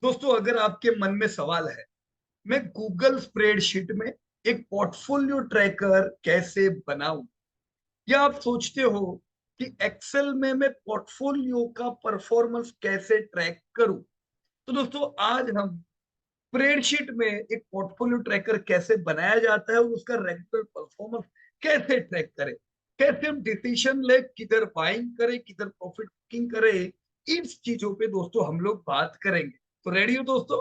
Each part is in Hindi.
दोस्तों, अगर आपके मन में सवाल है मैं गूगल स्प्रेडशीट में एक पोर्टफोलियो ट्रैकर कैसे बनाऊं, या आप सोचते हो कि एक्सेल में मैं पोर्टफोलियो का परफॉर्मेंस कैसे ट्रैक करूं, तो दोस्तों आज हम स्प्रेडशीट में एक पोर्टफोलियो ट्रैकर कैसे बनाया जाता है और उसका रेगुलर परफॉर्मेंस कैसे ट्रैक करें, कैसे हम डिसीजन ले, किधर बाइंग करें, किधर प्रॉफिट बुकिंग करें, इस चीजों पे दोस्तों हम लोग बात करेंगे। तो रेडी हो दोस्तों?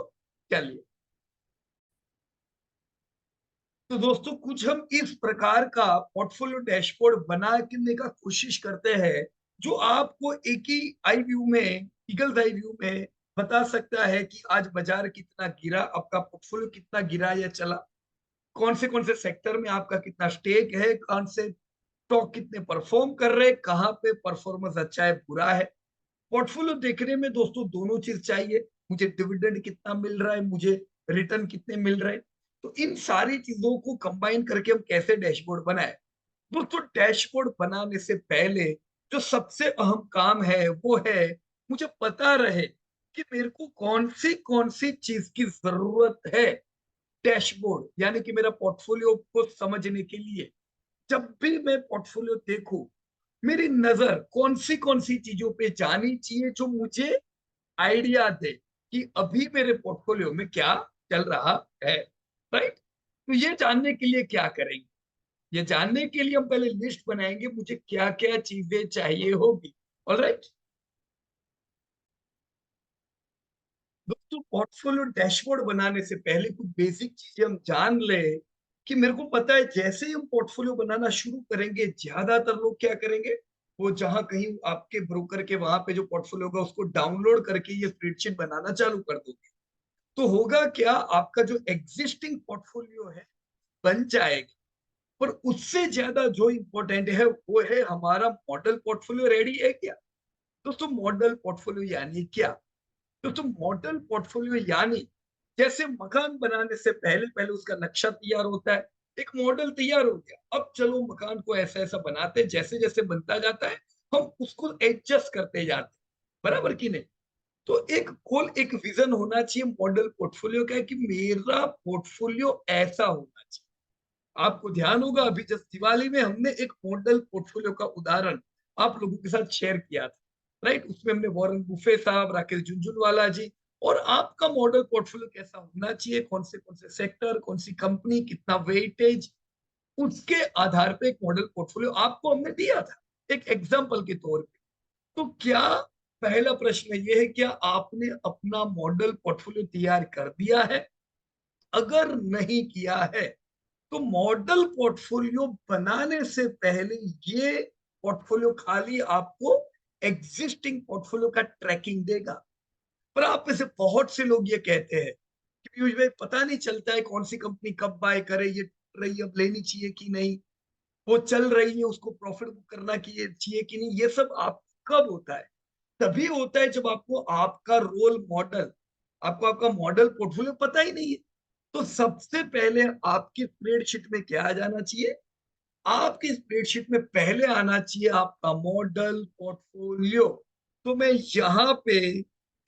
चलिए। तो दोस्तों कुछ हम इस प्रकार का पोर्टफोलियो डैशबोर्ड बनाने का कोशिश करते हैं जो आपको एक ही आई व्यू में, ईगल्स आई व्यू में बता सकता है कि आज बाजार कितना गिरा, आपका पोर्टफोलियो कितना गिरा या चला, कौन से सेक्टर में आपका कितना स्टेक है, कौन से स्टॉक कितने परफॉर्म कर रहे हैं, कहाँ पे परफॉर्मेंस अच्छा है बुरा है। पोर्टफोलियो देखने में दोस्तों दोनों चीज चाहिए, मुझे डिविडेंड कितना मिल रहा है, मुझे रिटर्न कितने मिल रहे हैं। तो इन सारी चीजों को कंबाइन करके हम कैसे डैशबोर्ड बनाए। दोस्तों डैशबोर्ड बनाने से पहले जो सबसे अहम काम है वो है मुझे पता रहे कि मेरे को कौन सी चीज की जरूरत है। डैशबोर्ड यानी कि मेरा पोर्टफोलियो को समझने के लिए जब भी मैं पोर्टफोलियो देखूं, मेरी नजर कौन सी चीजों पे जानी चाहिए जो मुझे आइडिया दे कि अभी मेरे पोर्टफोलियो में क्या चल रहा है। राइट? तो ये जानने के लिए क्या करेंगे, ये जानने के लिए हम पहले लिस्ट बनाएंगे मुझे क्या क्या चीजें चाहिए होगी। ऑलराइट दोस्तों, पोर्टफोलियो डैशबोर्ड बनाने से पहले कुछ बेसिक चीजें हम जान ले कि मेरे को पता है जैसे ही हम पोर्टफोलियो बनाना शुरू करेंगे ज्यादातर लोग क्या करेंगे, वो जहां कहीं आपके ब्रोकर के वहां पे जो पोर्टफोलियो होगा उसको डाउनलोड करके ये स्प्रेडशीट बनाना चालू कर दोगे। तो होगा क्या, आपका जो एग्जिस्टिंग पोर्टफोलियो है बन जाएगा, पर उससे ज्यादा जो इंपॉर्टेंट है वो है हमारा मॉडल पोर्टफोलियो रेडी है क्या। दोस्तों मॉडल पोर्टफोलियो यानी क्या? दोस्तों मॉडल पोर्टफोलियो यानी जैसे मकान बनाने से पहले पहले उसका नक्शा तैयार होता है, एक मॉडल तैयार हो गया, अब चलो मकान को ऐसा ऐसा बनाते हैं, जैसे जैसे बनता जाता है हम उसको एडजस्ट करते जाते हैं, बराबर कि नहीं। तो एक विजन होना चाहिए मॉडल पोर्टफोलियो का, है कि मेरा पोर्टफोलियो ऐसा होना चाहिए। आपको ध्यान होगा अभी जस्ट दिवाली में हमने एक मॉडल पोर्टफोलियो का उदाहरण आप लोगों के साथ शेयर किया था। राइट? उसमें हमने वॉरेन बुफे साहब, राकेश झुनझुनवाला जी और आपका मॉडल पोर्टफोलियो कैसा होना चाहिए, कौन से सेक्टर, कौन सी कंपनी, कितना वेटेज, उसके आधार पे एक मॉडल पोर्टफोलियो आपको हमने दिया था एक एग्जाम्पल के तौर पे। तो क्या पहला प्रश्न ये है, क्या आपने अपना मॉडल पोर्टफोलियो तैयार कर दिया है? अगर नहीं किया है तो मॉडल पोर्टफोलियो बनाने से पहले ये पोर्टफोलियो खाली आपको एग्जिस्टिंग पोर्टफोलियो का ट्रैकिंग देगा। पर आप में से बहुत से लोग ये कहते हैं कि पीयूष भाई पता नहीं चलता है कौन सी कंपनी कब बाय करे, ये रही अब लेनी चाहिए कि नहीं, वो चल रही है उसको प्रॉफिट बुक करना चाहिए कि नहीं। ये सब आप कब होता है? तभी होता है जब आपको आपका रोल मॉडल, आपको आपका मॉडल पोर्टफोलियो पता ही नहीं है। तो सबसे पहले आपकी स्प्रेडशीट में क्या आ जाना चाहिए, आपकी स्प्रेडशीट में पहले आना चाहिए आपका मॉडल पोर्टफोलियो। तो मैं यहाँ पे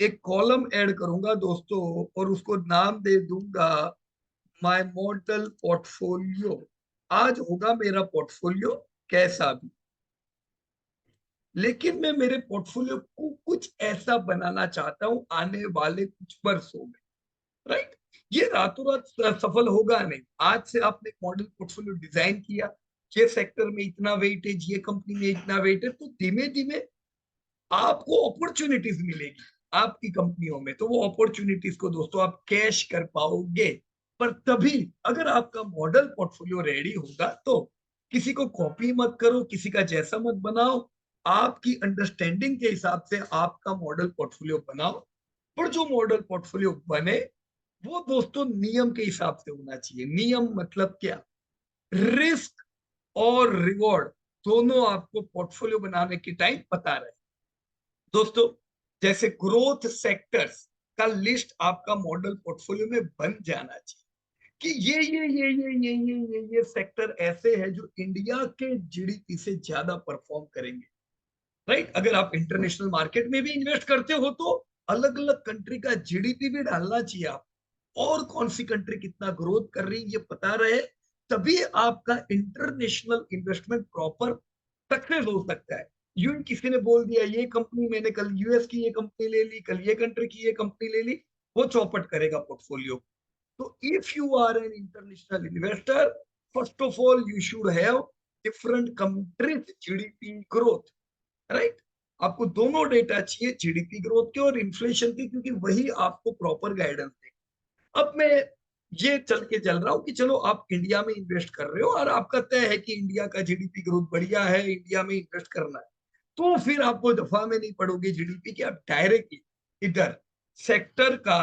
एक कॉलम ऐड करूंगा दोस्तों और उसको नाम दे दूंगा माय मॉडल पोर्टफोलियो। आज होगा मेरा पोर्टफोलियो कैसा भी, लेकिन मैं मेरे पोर्टफोलियो को कुछ ऐसा बनाना चाहता हूं आने वाले कुछ वर्षों में। राइट? ये रातों रात सफल होगा नहीं। आज से आपने एक मॉडल पोर्टफोलियो डिजाइन किया, ये सेक्टर में इतना वेटेज, ये कंपनी में इतना वेटेज, तो धीमे धीमे आपको अपॉर्चुनिटीज मिलेगी आपकी कंपनियों में, तो वो अपॉर्चुनिटीज को दोस्तों आप कैश कर पाओगे। पर तभी अगर आपका मॉडल पोर्टफोलियो रेडी होगा तो किसी को कॉपी मत करो, किसी का जैसा मत बनाओ, आपकी अंडरस्टैंडिंग के हिसाब से आपका मॉडल पोर्टफोलियो बनाओ। पर जो मॉडल पोर्टफोलियो बने वो दोस्तों नियम के हिसाब से होना चाहिए। नियम मतलब क्या? रिस्क और रिवॉर्ड दोनों आपको पोर्टफोलियो बनाने के टाइम पता रहे। दोस्तों जैसे ग्रोथ सेक्टर्स का लिस्ट आपका मॉडल पोर्टफोलियो में बन जाना चाहिए कि ये सेक्टर ऐसे है जो इंडिया के जीडीपी से ज्यादा परफॉर्म करेंगे। राइट? अगर आप इंटरनेशनल मार्केट में भी इन्वेस्ट करते हो तो अलग अलग कंट्री का जीडीपी भी डालना चाहिए आप, और कौन सी कंट्री कितना ग्रोथ कर रही है ये पता रहे, तभी आपका इंटरनेशनल इन्वेस्टमेंट प्रॉपर सक्सेस हो सकता है। यूं किसी ने बोल दिया ये कंपनी, मैंने कल यूएस की ये कंपनी ले ली, कल ये कंट्री की ये कंपनी ले ली, वो चौपट करेगा पोर्टफोलियो। तो if you are an international investor, first of all you should have different countries GDP growth, right. आपको दोनों डेटा चाहिए, जीडीपी ग्रोथ के और इन्फ्लेशन के, क्योंकि वही आपको प्रॉपर गाइडेंस देगा। अब मैं ये चल के चल रहा हूं कि चलो आप इंडिया में इन्वेस्ट कर रहे हो और आपका तय है कि इंडिया का जीडीपी ग्रोथ बढ़िया है, इंडिया में इन्वेस्ट करना है, तो फिर आपको दफा में नहीं पड़ोगे जीडीपी की, आप डायरेक्टली इधर सेक्टर का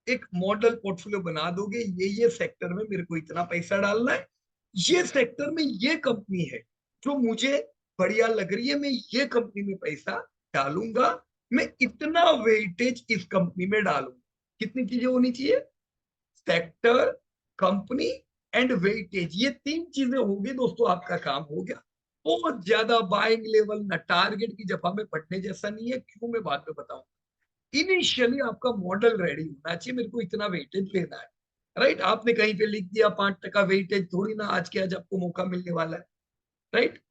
एक मॉडल पोर्टफोलियो बना दोगे, ये सेक्टर में मेरे को इतना पैसा डालना है, ये सेक्टर में ये कंपनी है जो मुझे बढ़िया लग रही है, मैं ये कंपनी में पैसा डालूंगा, मैं इतना वेटेज इस कंपनी में डालूंगा। कितनी चीजें होनी चाहिए, सेक्टर, कंपनी एंड वेटेज, ये तीन चीजें होगी दोस्तों, आपका काम हो गया। बहुत ज्यादा बाइंग लेवल ना टारगेट की जफा में पढ़ने जैसा नहीं है, क्यों मैं बाद में बताऊं। इनिशियली आपका मॉडल रेडी होना चाहिए, मेरे को इतना वेटेज लेना है, राइट। आपने कहीं पे लिख दिया 5% वेटेज, थोड़ी ना आज के आज आपको मौका मिलने वाला है, राइट।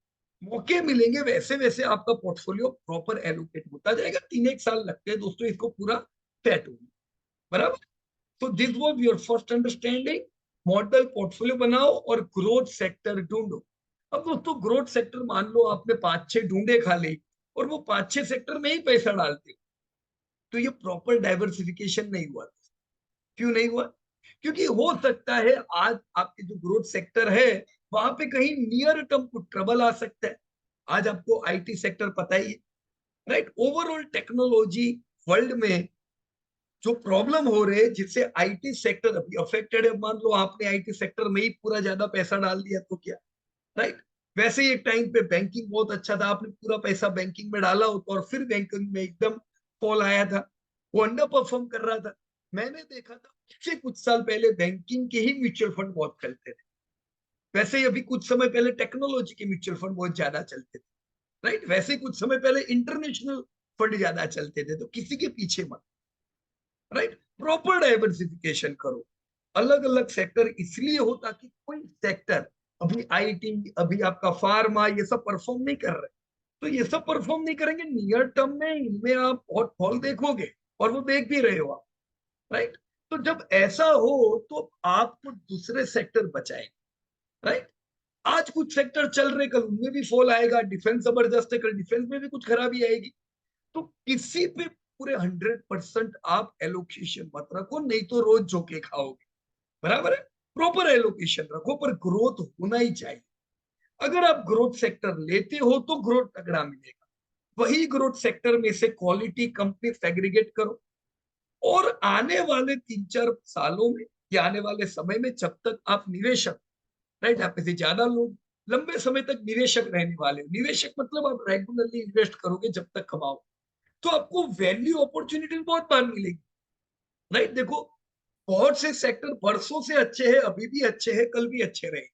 मौके मिलेंगे वैसे वैसे आपका पोर्टफोलियो प्रॉपर एलोकेट होता जाएगा, 3 एक साल लगते हैं दोस्तों इसको पूरा सेट होने, बराबर। तो this was your first understanding, model portfolio बनाओ और ग्रोथ सेक्टर ढूंढो। अब दोस्तों ग्रोथ सेक्टर मान लो आपने 5-6 ढूंढे खाली, और वो 5-6 सेक्टर में ही पैसा डालते हो, तो ये प्रॉपर डाइवर्सिफिकेशन नहीं हुआ। क्यों नहीं हुआ, क्योंकि हो सकता है आज आपके जो ग्रोथ सेक्टर है वहां पे कहीं नियर टर्म कुछ ट्रबल आ सकता है। आज आपको आईटी सेक्टर पता ही है, राइट। ओवरऑल टेक्नोलॉजी वर्ल्ड में जो प्रॉब्लम हो रहे हैं जिससे आईटी सेक्टर अभी अफेक्टेड है, मान लो आपने आईटी सेक्टर में ही पूरा ज्यादा पैसा डाल दिया तो क्या, राइट। वैसे ही एक टाइम पे बैंकिंग बहुत अच्छा था, आपने पूरा पैसा बैंकिंग में डाला होता और फिर बैंकिंग में एकदम फॉल आया था, वो अंडर परफॉर्म कर रहा था। मैंने देखा था इससे कुछ साल पहले बैंकिंग के ही म्यूचुअल फंड बहुत चलते थे, वैसे ही अभी कुछ समय पहले टेक्नोलॉजी के म्यूचुअल फंड बहुत ज्यादा चलते थे, राइट। वैसे ही कुछ समय पहले इंटरनेशनल फंड ज्यादा चलते थे, तो किसी के पीछे मत, राइट। प्रॉपर डाइवर्सिफिकेशन करो, अलग अलग सेक्टर इसलिए हो ताकि कोई सेक्टर, अभी आईटी, अभी आपका फार्मा, ये सब परफॉर्म नहीं कर रहे, तो ये सब परफॉर्म नहीं करेंगे नियर टर्म में, इनमें आप बहुत फॉल देखोगे, और वो देख भी रहे हो आप, राइट। तो जब ऐसा हो तो आपको दूसरे सेक्टर बचाए, राइट। आज कुछ सेक्टर चल रहे, कल उनमें भी फॉल आएगा, डिफेंस जबरदस्त है, कल डिफेंस में भी कुछ खराबी आएगी, तो किसी पे पूरे 100% आप एलोकेशन मत रखो, नहीं तो रोज झोंके खाओगे, बराबर है। प्रॉपर एलोकेशन रखो, पर ग्रोथ होना ही चाहिए। अगर आप ग्रोथ सेक्टर लेते हो तो ग्रोथ तगड़ा मिलेगा, वही ग्रोथ सेक्टर में से क्वालिटी कंपनी सेग्रीगेट करो, और आने वाले 3-4 सालों में या आने वाले समय में जब तक आप निवेशक, राइट, आप में से ज्यादा लोग लंबे समय तक निवेशक रहने वाले, निवेशक मतलब आप रेगुलरली इन्वेस्ट करोगे जब तक कमाओ, तो आपको वैल्यू अपॉर्चुनिटी बहुत बार मिलेगी, राइट। देखो बहुत से सेक्टर बरसों से अच्छे हैं, अभी भी अच्छे हैं, कल भी अच्छे रहे,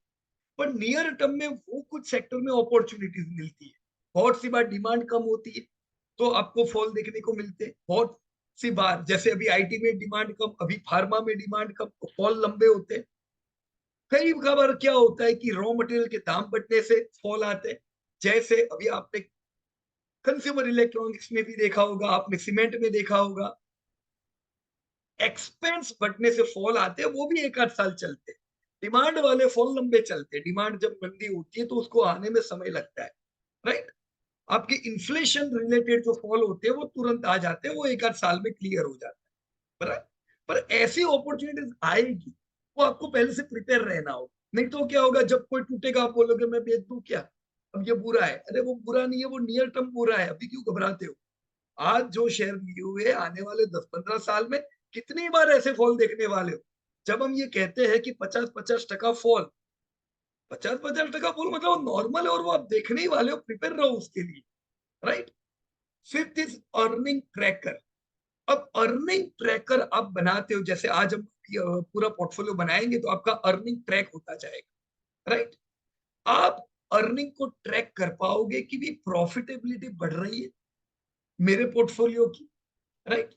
पर नियर टर्म में वो कुछ सेक्टर में अपॉर्चुनिटीज मिलती है, बहुत सी बार डिमांड कम होती है तो आपको फॉल देखने को मिलते हैं, बहुत सी बार जैसे अभी आईटी में डिमांड कम, अभी फार्मा में डिमांड कम, तो फॉल लंबे होते हैं। कई बार क्या होता है कि रॉ मटेरियल के दाम बढ़ने से फॉल आते हैं, जैसे अभी आपने कंज्यूमर इलेक्ट्रॉनिक्स में भी देखा होगा, आपने सीमेंट में देखा होगा, एक्सपेंस बढ़ने से फॉल आते हैं, वो भी 1-8 साल चलते हैं। डिमांड वाले फॉल लंबे चलते हैं, डिमांड जब मंदी होती है तो उसको आने में समय लगता है, राइट। आपके इन्फ्लेशन रिलेटेड जो फॉल होते हैं वो तुरंत आ जाते हैं, वो 1-8 साल में क्लियर हो जाता है, बराबर। पर ऐसी अपॉर्चुनिटीज आएगी, वो आपको पहले से प्रिपेयर रहना होगा, नहीं तो क्या होगा जब कोई टूटेगा आप बोलोगे मैं बेच दूं क्या, अब ये बुरा है, अरे वो बुरा नहीं है, वो नियर टर्म बुरा है, अभी क्यों घबराते हो। आज जो शेयर लिए हुए आने वाले 10-15 साल में कितनी बार ऐसे फॉल देखने वाले हो। जब हम ये कहते हैं कि 50-50% फॉल, 50-50% फॉल मतलब नॉर्मल है, और वो आप देखने ही वाले हो, प्रिपेयर रहो उसके लिए, right. Fifth is earning tracker. अब अर्निंग ट्रैकर आप बनाते हो, जैसे आज हम पूरा पोर्टफोलियो बनाएंगे तो आपका अर्निंग ट्रैक होता जाएगा, राइट। आप अर्निंग को ट्रैक कर पाओगे कि भी प्रॉफिटेबिलिटी बढ़ रही है मेरे पोर्टफोलियो की, राइट।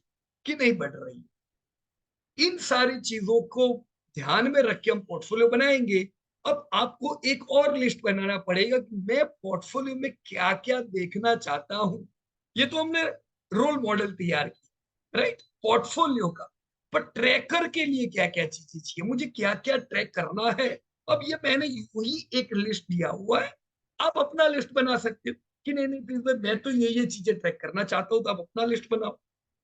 कि नहीं बढ़ रही है। इन सारी चीजों को ध्यान में रख के हम पोर्टफोलियो बनाएंगे। अब आपको एक और लिस्ट बनाना पड़ेगा कि मैं पोर्टफोलियो में क्या क्या देखना चाहता हूं। ये तो हमने रोल मॉडल तैयार किया, राइट, पोर्टफोलियो का। पर ट्रैकर के लिए क्या क्या चीजें चाहिए, मुझे क्या क्या ट्रैक करना है। अब ये मैंने वही एक लिस्ट दिया हुआ है, आप अपना लिस्ट बना सकते हो कि नहीं नहीं प्लीज मैं तो ये चीजें ट्रैक करना चाहता हूँ, तो आप अपना लिस्ट बनाओ,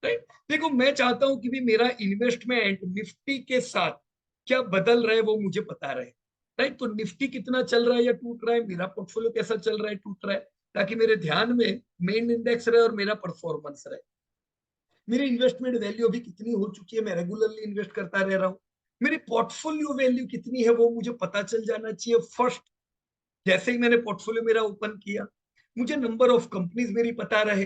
राइट। देखो मैं चाहता हूं कि भी मेरा इन्वेस्टमेंट निफ्टी के साथ क्या बदल रहा है वो मुझे पता रहे, राइट। तो निफ्टी कितना चल रहा है या टूट रहा है, मेरा पोर्टफोलियो कैसा चल रहा है, टूट रहा है, ताकि मेरे ध्यान में मेन इंडेक्स रहे और मेरा परफॉर्मेंस रहे। मेरी इन्वेस्टमेंट वैल्यू अभी कितनी हो चुकी है, मैं रेगुलरली इन्वेस्ट करता रह रहा हूँ। मेरी पोर्टफोलियो वैल्यू कितनी है वो मुझे पता चल जाना चाहिए फर्स्ट। जैसे ही मैंने पोर्टफोलियो मेरा ओपन किया, मुझे नंबर ऑफ कंपनीज मेरी पता रहे,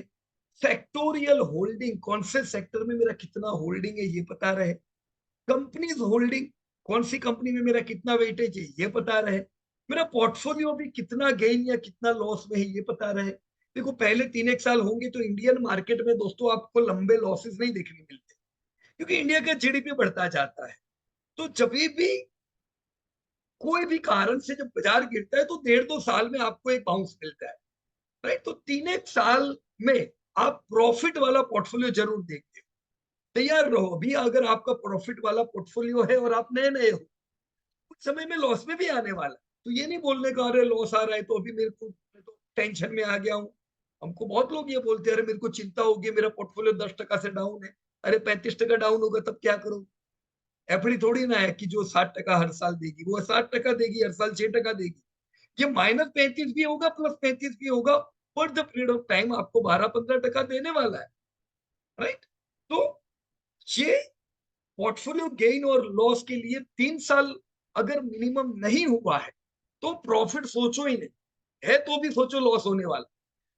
सेक्टोरियल होल्डिंग कौन से सेक्टर में मेरा कितना होल्डिंग है ये पता रहे, कंपनीज होल्डिंग कौन सी कंपनी में मेरा कितना वेटेज है ये पता रहे, मेरा पोर्टफोलियो भी कितना गेन या कितना लॉस में है ये पता रहे। देखो पहले 3 एक साल होंगे तो इंडियन मार्केट में दोस्तों आपको लंबे लॉसेस नहीं देखने मिलते, क्योंकि इंडिया का जीडीपी बढ़ता जाता है। तो जब भी कोई भी कारण से जब बाजार गिरता है तो 1.5 2 साल में आपको एक बाउंस मिलता है, राइट। तो 3 एक साल में आप प्रॉफिट वाला पोर्टफोलियो जरूर देखते हो, तैयार रहो। अभी अगर आपका प्रॉफिट वाला पोर्टफोलियो है और आप नए नए हो, कुछ समय में लॉस में भी आने वाला, तो ये नहीं बोलने का अरे लॉस आ रहा है तो अभी मेरे को, मैं तो टेंशन में आ गया हूँ। हमको बहुत लोग ये बोलते हैं अरे मेरे को चिंता होगी, मेरा पोर्टफोलियो 10% से डाउन है। अरे 35% डाउन होगा तब क्या करूं। एफडी थोड़ी ना है कि जो 60% हर साल देगी, वो 60% देगी हर साल, 6% देगी। ये -35 भी होगा +35 भी होगा, पर द पीरियड ऑफ टाइम आपको 12-15% देने वाला है, राइट। तो ये पोर्टफोलियो गेन और लॉस के लिए 3 साल अगर मिनिमम नहीं हुआ है तो प्रॉफिट सोचो ही नहीं, है तो भी सोचो लॉस होने वाला।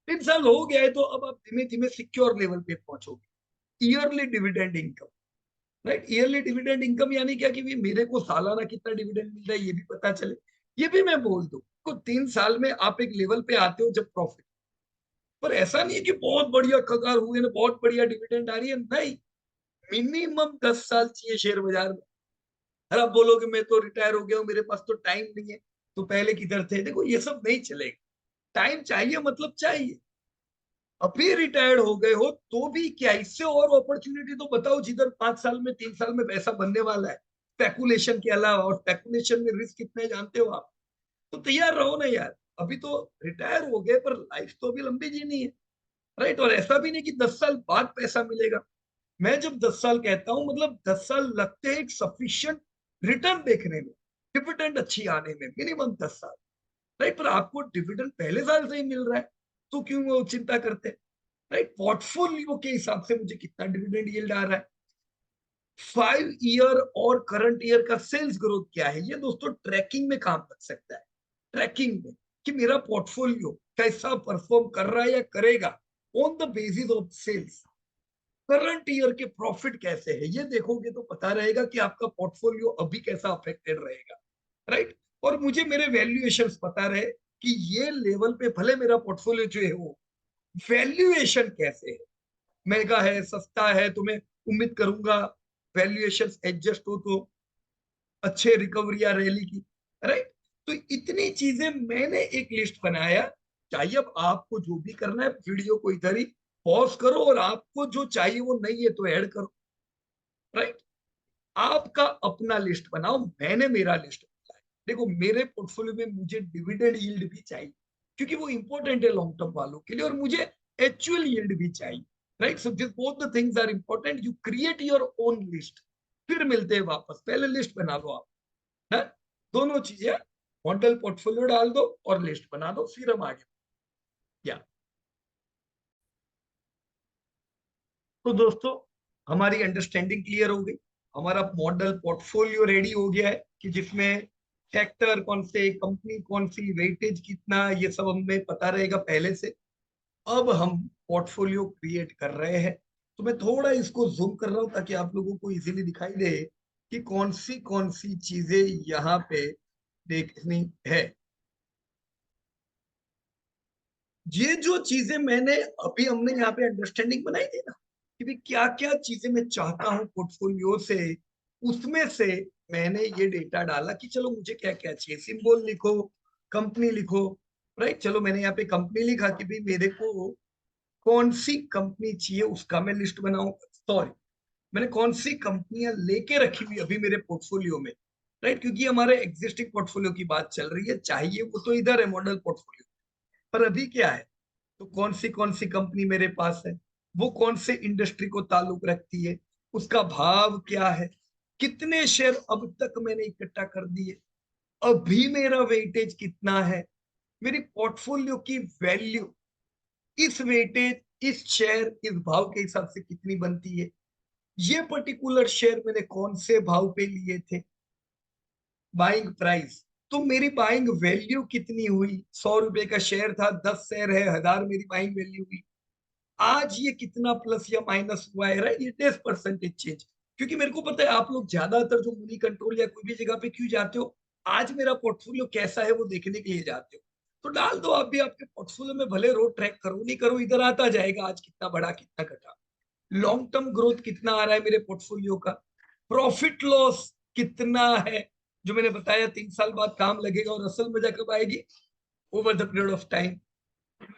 3 साल हो गया है तो अब आप धीमे धीमे सिक्योर लेवल पे पहुंचोगे। Yearly dividend income, right. Yearly dividend income यानी क्या कि मेरे को सालाना कितना डिविडेंड मिल रहा है ये भी पता चले, ये भी मैं बोल दूं को 3 साल में आप एक लेवल पे आते हो जब प्रॉफिट। पर ऐसा नहीं है कि बहुत बढ़िया कगार हुए ना, बहुत बढ़िया डिविडेंड आ रही है, नहीं। मिनिमम 10 साल चाहिए शेयर बाजार में। अरे आप बोलोगे मैं तो रिटायर हो गया हूँ, मेरे पास तो टाइम नहीं है, तो पहले किधर थे, देखो ये सब नहीं चलेगा। टाइम चाहिए मतलब चाहिए। अभी रिटायर्ड हो गए हो तो भी क्या, इससे और अपॉर्चुनिटी तो बताओ जिधर 5 साल में 3 साल में पैसा बनने वाला है स्पेकुलेशन के अलावा। और स्पेकुलेशन में रिस्क कितने जानते हो आप। तो तैयार रहो ना यार, अभी तो रिटायर हो गए पर लाइफ तो अभी लंबी जीनी है, राइट। और ऐसा भी नहीं कि 10 साल बाद पैसा मिलेगा। मैं जब 10 साल कहता हूं मतलब 10 साल लगते हैं एक सफिशियंट रिटर्न देखने में, डिविडेंड अच्छी आने में, मिनिमम 10 साल, राइट। पर आपको डिविडेंड पहले साल से ही मिल रहा है तो क्यों वो चिंता करते हैं, राइट। पोर्टफोलियो के हिसाब से मुझे कितना डिविडेंड यील्ड आ रहा है, 5 ईयर और करंट ईयर का सेल्स ग्रोथ क्या है, ये दोस्तों ट्रैकिंग में काम कर सकता है। ट्रैकिंग में कि मेरा पोर्टफोलियो कैसा परफॉर्म कर रहा है या करेगा on the basis of sales. Current year के प्रॉफिट कैसे है ये देखोगे तो पता रहेगा कि आपका पोर्टफोलियो अभी कैसा अफेक्टेड रहेगा, राइट। और मुझे मेरे वैल्यूएशंस पता रहे कि ये लेवल पे भले मेरा पोर्टफोलियो जो है वो वैल्यूएशन कैसे है, महंगा है सस्ता है, तो मैं उम्मीद करूंगा वैल्यूएशन एडजस्ट हो तो अच्छे रिकवरी या रैली की, राइट। तो इतनी चीजें मैंने एक लिस्ट बनाया। चाहिए अब आपको जो भी करना है वीडियो को इधर ही पॉज करो और आपको जो चाहिए वो नहीं है तो ऐड करो, राइट। आपका अपना लिस्ट बनाओ, मैंने मेरा लिस्ट बनाया। देखो मेरे पोर्टफोलियो में मुझे डिविडेंड यील्ड भी चाहिए क्योंकि वो इंपॉर्टेंट है लॉन्ग टर्म वालों के लिए, और मुझे एक्चुअल यील्ड भी चाहिए, right. So this both the things are important. You create your own list, फिर मिलते हैं वापस, पहले लिस्ट बना लो आप, है। दोनों चीजें, मॉडल पोर्टफोलियो डाल दो और लिस्ट बना दो, फिर हम आगे। या तो दोस्तों हमारी अंडरस्टैंडिंग क्लियर हो गई, हमारा मॉडल पोर्टफोलियो रेडी हो गया है कि जिसमें सेक्टर कौन से, कंपनी कौन सी, वेटेज कितना, ये सब हमें पता रहेगा पहले से। अब हम पोर्टफोलियो क्रिएट कर रहे हैं। तो मैं थोड़ा इसको जूम कर रहा हूं ताकि आप लोगों को इजीली दिखाई दे कि कौन सी चीजें यहाँ पे देखनी है। ये जो चीजें मैंने अभी हमने यहाँ पे अंडरस्टैंडिंग बनाई थी ना, कि भी क्या क्या चीजें मैं चाहता हूँ पोर्टफोलियो से, उसमें से मैंने ये डेटा डाला कि चलो मुझे क्या क्या चाहिए, सिंबल लिखो, कंपनी लिखो, राइट। चलो मैंने यहाँ पे कंपनी लिखा कि भाई मेरे को कौन सी कंपनी चाहिए उसका मैं लिस्ट बनाऊं, सॉरी, मैंने कौन सी कंपनियां लेके रखी हुई अभी मेरे पोर्टफोलियो में, राइट, क्योंकि हमारे एग्जिस्टिंग पोर्टफोलियो की बात चल रही है, चाहिए वो तो इधर है मॉडल पोर्टफोलियो, पर अभी क्या है, तो कौन सी कंपनी मेरे पास है, वो कौन से इंडस्ट्री को ताल्लुक रखती है, उसका भाव क्या है, कितने शेयर अब तक मैंने इकट्ठा कर दिए, अभी मेरा वेटेज कितना है, मेरी पोर्टफोलियो की वैल्यू इस वेटेज, इस शेयर, इस भाव के हिसाब से कितनी बनती है, ये पर्टिकुलर शेयर मैंने कौन से भाव पे लिए थे, बाइंग प्राइस, तो मेरी बाइंग वैल्यू कितनी हुई, 100 रुपए का शेयर था, 10 शेयर है, 1000 मेरी बाइंग वैल्यू हुई, आज ये कितना प्लस या माइनस हुआ है, राइट, ये 10% चेंज। क्योंकि मेरे को पता है आप लोग ज्यादातर जो मनी कंट्रोल या कोई भी जगह पे क्यों जाते हो, आज मेरा पोर्टफोलियो कैसा है वो देखने के लिए जाते हो, तो डाल दो आप भी आपके पोर्टफोलियो में, भले रोज ट्रैक करो नहीं करो, इधर आता जाएगा आज कितना बढ़ा कितना घटा, लॉन्ग टर्म ग्रोथ कितना आ रहा है मेरे पोर्टफोलियो का, प्रॉफिट लॉस कितना है, जो मैंने बताया 3 साल बाद काम लगेगा, और असल मजा कब आएगी, over the period of time.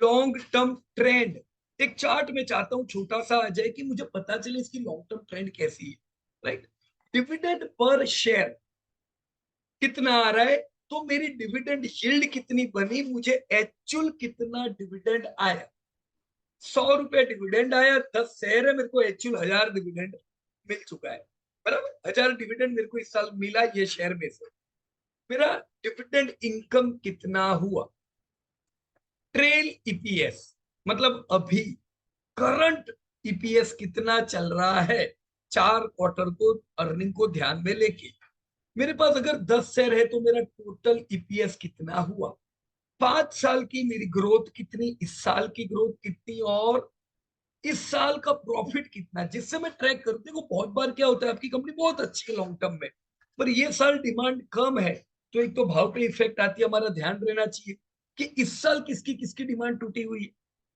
Long term trend, एक चार्ट में चाहता हूं छोटा सा आ जाए कि मुझे पता चले इसकी लॉन्ग टर्म ट्रेंड कैसी है, राइट। डिविडेंड पर शेयर कितना आ रहा है, तो मेरी डिविडेंड यील्ड कितनी बनी, मुझे एक्चुअल कितना डिविडेंड आया, 100 रुपए डिविडेंड आया, 10 शेयर है, मेरे को एक्चुअल 1000 डिविडेंड मिल चुका है, बराबर, 1000 डिविडेंड मेरे को इस साल मिला ये शेयर में से, मेरा डिविडेंड इनकम कितना हुआ, ट्रेल ईपीएस, मतलब अभी करंट ईपीएस कितना चल रहा है, 4 क्वार्टर को अर्निंग को ध्यान में लेके, मेरे पास अगर 10 शेयर है तो मेरा टोटल ईपीएस कितना हुआ, 5 साल की मेरी ग्रोथ कितनी, इस साल की ग्रोथ कितनी, और इस साल का प्रॉफिट कितना, जिससे मैं ट्रैक करूं। देखो बहुत बार क्या होता है, आपकी कंपनी बहुत अच्छी है लॉन्ग टर्म में, पर ये साल डिमांड कम है, तो एक तो भाव पे इफेक्ट आती है, हमारा ध्यान रहना चाहिए कि इस साल किसकी किसकी डिमांड टूटी हुई है,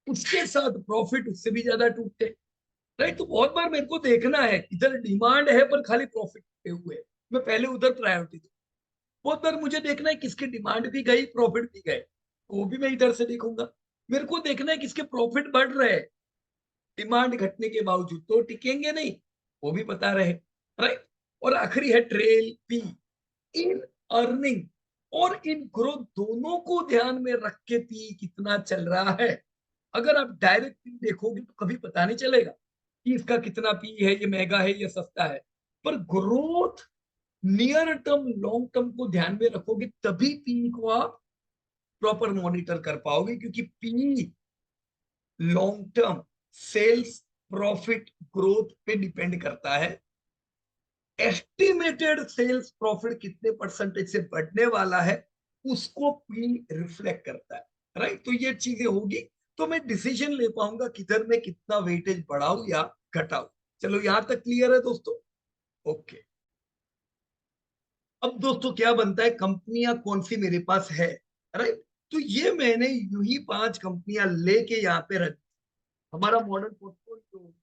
उसके साथ प्रॉफिट उससे भी ज्यादा टूटते, राइट। तो बहुत बार मेरे को देखना है, इधर डिमांड है पर खाली प्रॉफिट टूटे हुए, मैं पहले उधर प्रायोरिटी दूं, बहुत बार मुझे देखना है किसकी डिमांड भी गई प्रॉफिट भी गए, वो भी मैं इधर से देखूंगा, मेरे को देखना है किसके प्रॉफिट बढ़ रहे हैं, डिमांड घटने के बावजूद तो टिकेंगे नहीं, वो भी पता रहे, राइट। और आखिरी है ट्रेल पी, इन अर्निंग और इन ग्रोथ दोनों को ध्यान में रख के पी कितना चल रहा है, अगर आप डायरेक्ट पी देखोगे तो कभी पता नहीं चलेगा कि इसका कितना पी है, ये महंगा है ये सस्ता है, पर growth near term long term को ध्यान में रखोगे तभी पी को आप प्रॉपर मॉनिटर कर पाओगे, क्योंकि P long term sales profit growth पे डिपेंड करता है, एस्टिमेटेड सेल्स प्रॉफिट कितने परसेंटेज से बढ़ने वाला है उसको पी रिफ्लेक्ट करता है, राइट। तो ये चीजें होगी तो मैं डिसीजन ले पाऊंगा किधर में कितना वेटेज बढ़ाऊं या घटाऊं। चलो यहां तक क्लियर है दोस्तों, ओके। अब दोस्तों क्या बनता है, कंपनियां कौन सी मेरे पास है, राइट। तो ये मैंने यूं ही 5 कंपनियां लेके यहाँ पे रख, हमारा मॉडर्न पोर्टफोलियो,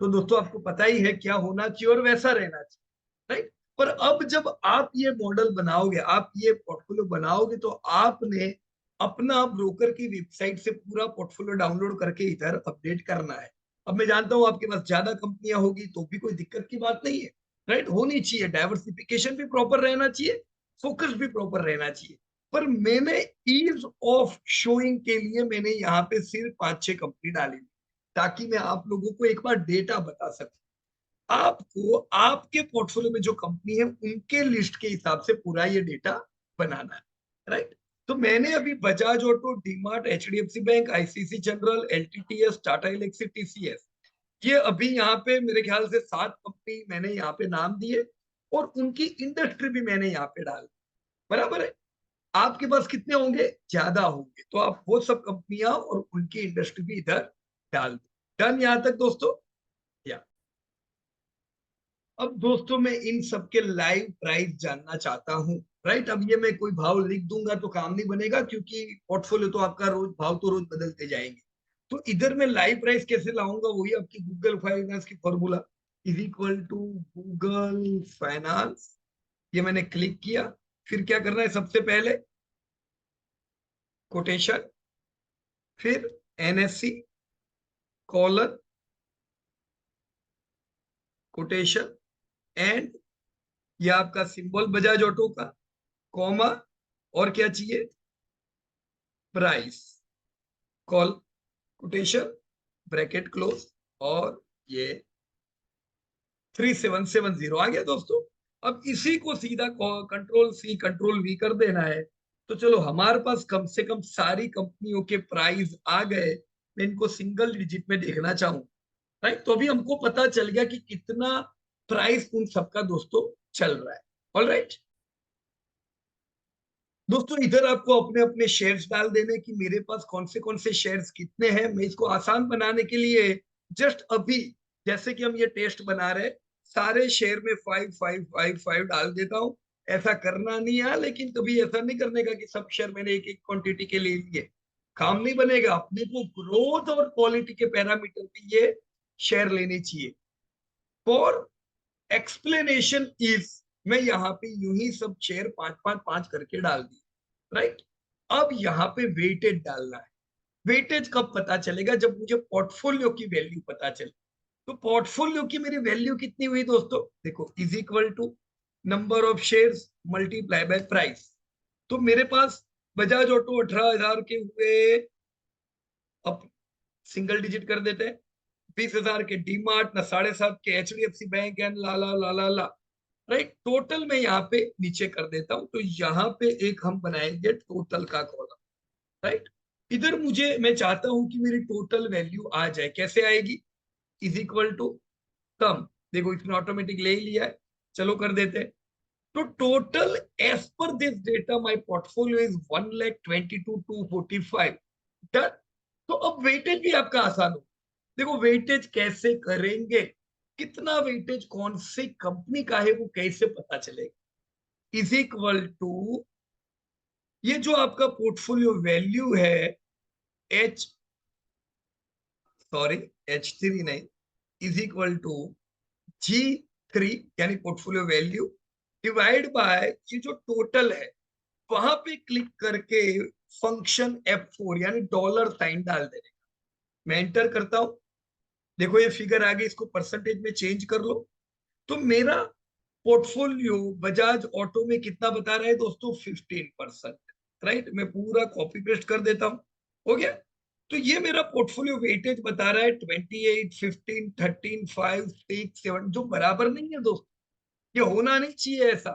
तो दोस्तों आपको पता ही है क्या होना चाहिए और वैसा रहना चाहिए, राइट। पर अब जब आप ये मॉडल बनाओगे, आप ये पोर्टफोलियो बनाओगे, तो आपने अपना ब्रोकर की वेबसाइट से पूरा पोर्टफोलियो डाउनलोड करके इधर अपडेट करना है। अब मैं जानता हूं आपके पास ज्यादा कंपनियां होगी तो भी कोई दिक्कत की बात नहीं है, राइट, होनी चाहिए, डाइवर्सिफिकेशन भी प्रॉपर रहना चाहिए, फोकस भी प्रॉपर रहना चाहिए, पर मैंने ईज ऑफ शोइंग के लिए मैंने यहाँ पे सिर्फ 5-6 कंपनी डाली, ताकि मैं आप लोगों को एक बार डेटा बता सकूं, आपको आपके पोर्टफोलियो में जो कंपनी है उनके लिस्ट के हिसाब से पूरा ये डेटा बनाना है, राइट। तो मैंने अभी Bajaj auto, DMart, HDFC bank, ICC general, LTTS, Tata Elxsi, TCS, ये अभी यहाँ पे मेरे ख्याल से 7 कंपनी मैंने यहाँ पे नाम दिए, और उनकी इंडस्ट्री भी मैंने यहाँ पे डाल, बराबर है। आपके पास कितने होंगे, ज्यादा होंगे, तो आप वो सब कंपनियां और उनकी इंडस्ट्री भी इधर डाल दो। डन यहां तक दोस्तों, या अब दोस्तों मैं इन सब के लाइव प्राइस जानना चाहता हूं, राइट। अब ये मैं कोई भाव लिख दूंगा तो काम नहीं बनेगा, क्योंकि पोर्टफोलियो तो आपका रोज भाव तो रोज बदलते जाएंगे, तो इधर मैं लाइव प्राइस कैसे लाऊंगा, वही आपकी गूगल फाइनेंस की formula is equal to Google Finance. ये मैंने क्लिक किया। फिर क्या करना है, सबसे पहले कोटेशन, फिर एनएससी कॉलन कोटेशन एंड, ये आपका सिंबल बजाज ऑटो का, कॉमा, और क्या चाहिए, price, call quotation bracket close, और ये 3770 आ गया दोस्तों। अब इसी को सीधा कंट्रोल सी कंट्रोल वी कर देना है। तो चलो हमारे पास कम से कम सारी कंपनियों के प्राइस आ गए। मैं इनको सिंगल डिजिट में देखना चाहूँ, राइट, तो अभी हमको पता चल गया कि कितना प्राइस उन सबका दोस्तों चल रहा है। ऑल राइट दोस्तों, इधर आपको अपने अपने शेयर्स डाल देने कि मेरे पास कौन से शेयर्स कितने हैं। मैं इसको आसान बनाने के लिए जस्ट अभी, जैसे कि हम ये टेस्ट बना रहे, सारे शेयर में 5 5 5 5 डाल देता हूँ। ऐसा करना नहीं है, लेकिन कभी ऐसा नहीं करने का कि सब शेयर मैंने एक एक क्वांटिटी के ले लिए, काम नहीं बनेगा। अपने को ग्रोथ और क्वालिटी के पैरामीटर पे ये शेयर लेने चाहिए। फॉर एक्सप्लेनेशन इज, मैं यहाँ पे यूं ही सब शेयर 5 5 5 करके डाल दी, राइट। अब यहाँ पे वेटेज डालना है। वेटेज कब पता चलेगा, जब मुझे पोर्टफोलियो की वैल्यू पता चले। तो पोर्टफोलियो की मेरी वैल्यू कितनी हुई दोस्तों, देखो is equal to number of shares multiply by price. तो मेरे पास बजाज ऑटो 18,000 के हुए, अब सिंगल डिजिट कर देते हैं। 20,000 के डीमार्ट, ना 7.5 के एचडीएफसी बैंक एंड ला ला ला ला ला, राइट। टोटल मैं यहाँ पे नीचे कर देता हूं, तो यहाँ पे एक हम बनाएंगे टोटल का कॉलम, राइट। इधर मुझे, मैं चाहता हूं कि मेरी टोटल वैल्यू आ जाए। कैसे आएगी, इज इक्वल टू कम, देखो इसने ऑटोमेटिक ले ही लिया है, चलो कर देते हैं। तो total as per this data my portfolio is 1,22,245। Done. तो अब वेटेज भी आपका आसान हो। देखो वेटेज कैसे करेंगे, कितना वेटेज कौन सी कंपनी का है वो कैसे पता चलेगा, इज इक्वल टू, ये जो आपका पोर्टफोलियो वैल्यू है, एच, सॉरी, H3 नहीं, इज इक्वल टू G3, यानी पोर्टफोलियो वैल्यू डिवाइड बाय ये जो टोटल है, वहां पे क्लिक करके फंक्शन F4 यानी डॉलर साइन डाल देने का। मैं एंटर करता हूं, देखो ये फिगर आ गई, इसको परसेंटेज में चेंज कर लो। तो मेरा पोर्टफोलियो बजाज ऑटो में कितना बता रहा है दोस्तों, 15%, राइट। मैं पूरा कॉपी पेस्ट कर देता हूं, हो गया। तो ये मेरा पोर्टफोलियो वेटेज बता रहा है 28, 15, 13, 5, 6, 7, जो बराबर नहीं है दोस्तों। ये होना नहीं चाहिए ऐसा,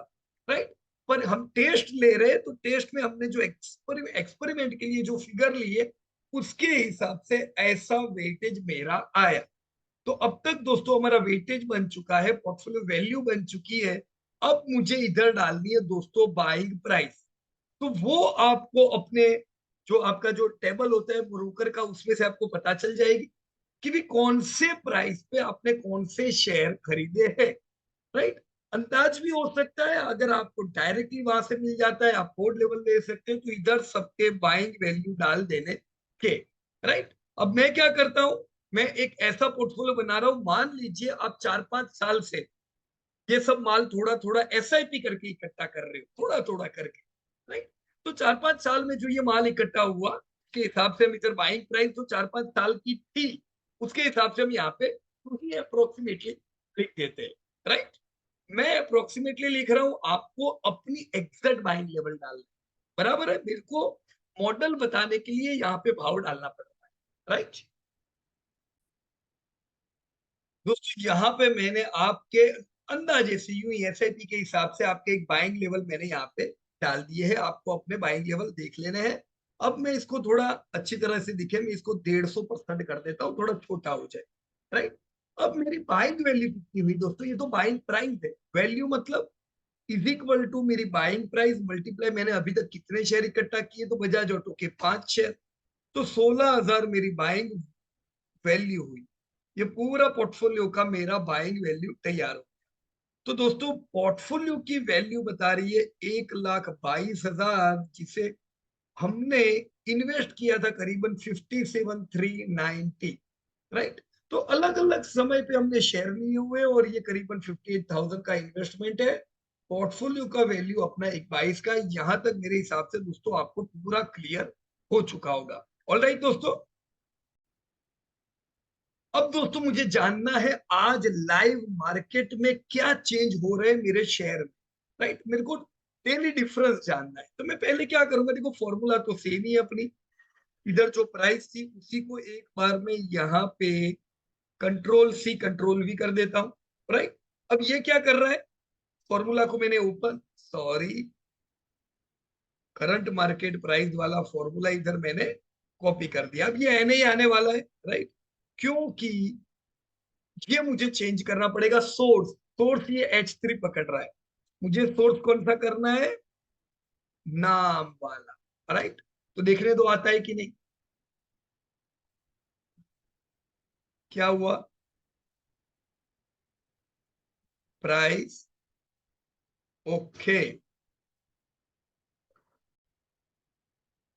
राइट। पर हम टेस्ट ले रहे हैं, तो टेस्ट में हमने जो एक्सपेरिमेंट के लिए जो फिगर लिए, उसके हिसाब से ऐसा वेटेज मेरा आया। तो अब तक दोस्तों हमारा वेटेज बन चुका है, पोर्टफोलियो वैल्यू बन चुकी है। अब मुझे इधर डालनी है दोस्तों बाइंग प्राइस। तो वो आपको अपने, जो आपका जो टेबल होता है ब्रोकर का, उसमें से आपको पता चल जाएगी कि भी कौन से प्राइस पे आपने कौन से शेयर खरीदे हैं, राइट। अंदाज भी हो सकता है, अगर आपको डायरेक्टली वहां से मिल जाता है, आप कोड लेवल ले सकते हो, तो इधर सबके बाइंग वैल्यू डाल देने के, राइट। अब मैं क्या करता हूं, मैं एक ऐसा पोर्टफोलियो बना रहा हूं, मान लीजिए आप 4 5 साल से ये सब माल थोड़ा थोड़ा एसआईपी करके इकट्ठा कर रहे हो, थोड़ा थोड़ा करके, राइट। तो 4 5 साल में जो ये माल इकट्ठा हुआ, उसके हिसाब से हम इधर बाइंग प्राइस जो 4 5 साल की थी, उसके हिसाब से हम यहाँ पे ही अप्रोक्सीमेटली लिख देते हैं, राइट। मैं अप्रोक्सीमेटली लिख रहा हूं, आपको अपनी एग्जैक्ट बाइंग लेवल डालना, बराबर है। मेरे को मॉडल बताने के लिए यहाँ पे भाव डालना पड़ रहा है, राइट। दोस्तों यहाँ पे मैंने आपके अंदाजे से यूं ही एसआईपी के हिसाब से आपके एक बाइंग लेवल मैंने यहाँ पे डाल दिए हैं। आपको अपने बाइंग लेवल देख लेने हैं। अब मैं इसको थोड़ा अच्छी तरह से दिखे, मैं इसको 150% कर देता हूँ, थोड़ा छोटा हो जाए, राइट। अब मेरी बाइंग वैल्यू कितनी हुई दोस्तों, ये तो बाइंग प्राइस है, वैल्यू मतलब इज इक्वल टू मेरी बाइंग प्राइस मल्टीप्लाई मैंने अभी तक कितने शेयर इकट्ठा किए, तो बजाज ऑटो के 5 शेयर, तो 16,000 मेरी बाइंग वैल्यू हुई। ये पूरा पोर्टफोलियो का मेरा बाइंग वैल्यू तैयार हो। तो दोस्तों पोर्टफोलियो की वैल्यू बता रही है 1,22,000, जिसे हमने इन्वेस्ट किया था करीबन 57,390, राइट। तो अलग अलग समय पे हमने शेयर लिए हुए और ये करीबन 58,000 का इन्वेस्टमेंट है। पोर्टफोलियो का वैल्यू अपना 22 का। यहां तक मेरे हिसाब से दोस्तों आपको पूरा क्लियर हो चुका होगा। ऑलराइट दोस्तों, अब दोस्तों मुझे जानना है आज लाइव मार्केट में क्या चेंज हो रहे हैं मेरे शेयर में, राइट। मेरे को डेली डिफरेंस जानना है। तो मैं पहले क्या करूंगा, देखो फॉर्मूला तो सेम ही है अपनी। इधर जो प्राइस थी उसी को एक बार में यहाँ पे कंट्रोल सी कंट्रोल वी कर देता हूं, राइट। अब ये क्या कर रहा है, फॉर्मूला को मैंने open, sorry, current market price वाला फॉर्मूला इधर मैंने कॉपी कर दिया। अब ये एन ही आने वाला है, राइट, क्योंकि ये मुझे चेंज करना पड़ेगा सोर्स। सोर्स ये H3 पकड़ रहा है, मुझे सोर्स कौन सा करना है, नाम वाला, राइट। तो देखने दो आता है कि नहीं। क्या हुआ, प्राइस, ओके।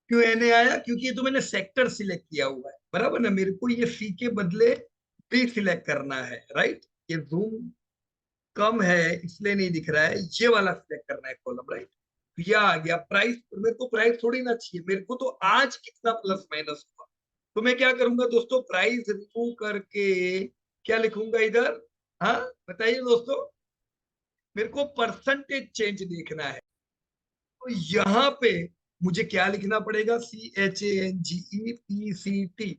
क्यों एन आया, क्योंकि ये तो मैंने सेक्टर सिलेक्ट किया हुआ है, बराबर ना। मेरे को ये सी के बदले बी सिलेक्ट करना है, राइट। ये जूम कम है इसलिए नहीं दिख रहा है, ये वाला सिलेक्ट करना है कॉलम, राइट। तो ये आ गया प्राइस। मेरे को प्राइस थोड़ी ना चाहिए, मेरे को तो आज कितना प्लस माइनस हुआ। तो मैं क्या करूंगा दोस्तों, प्राइस रिमूव करके क्या लिखूंगा इधर, हाँ बताइए दोस्तों। मेरे को परसेंटेज चेंज देखना है। तो यहाँ पे मुझे क्या लिखना पड़ेगा, CHANGEPCT,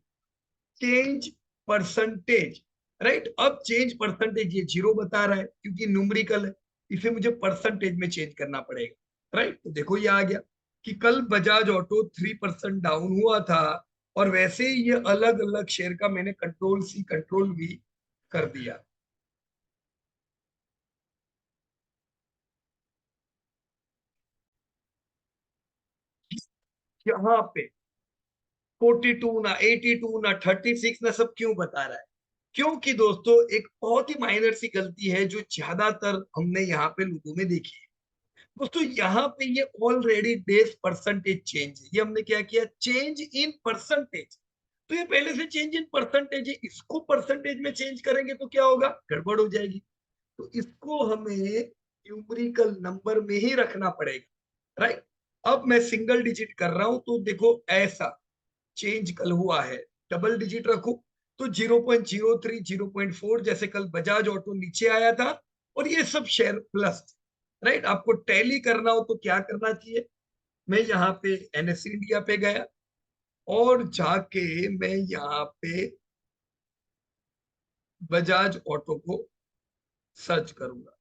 चेंज परसेंटेज, राइट। अब चेंज परसेंटेज ये 0 बता रहा है क्योंकि न्यूमेरिकल है, इसे मुझे परसेंटेज में चेंज करना पड़ेगा, राइट। तो देखो ये आ गया कि कल बजाज ऑटो 3% डाउन हुआ था और वैसे ही ये अलग अलग शेयर का मैंने कंट्रोल सी कंट्रोल वी कर दिया। यहाँ पे 42 ना 82 ना 36 ना सब क्यों बता रहा है, क्योंकि दोस्तों एक बहुत ही माइनर सी गलती है जो ज्यादातर हमने यहाँ पे लोगों में देखी है। दोस्तों यहाँ पे ये ऑलरेडी डेज परसेंटेज चेंज है, ये हमने क्या किया, चेंज इन परसेंटेज। तो ये पहले से चेंज इन परसेंटेज है, इसको परसेंटेज में चेंज करेंगे तो क्या होगा, गड़बड़ हो जाएगी। तो इसको हमें न्यूमेरिकल नंबर में ही रखना पड़ेगा, राइट। अब मैं सिंगल डिजिट कर रहा हूं तो देखो ऐसा चेंज कल हुआ है, डबल डिजिट रखो तो 0.03 0.4, जैसे कल बजाज ऑटो नीचे आया था और ये सब शेयर प्लस, राइट। आपको टैली करना हो तो क्या करना चाहिए, मैं यहाँ पे NSE इंडिया पे गया और जाके मैं यहाँ पे बजाज ऑटो को सर्च करूंगा।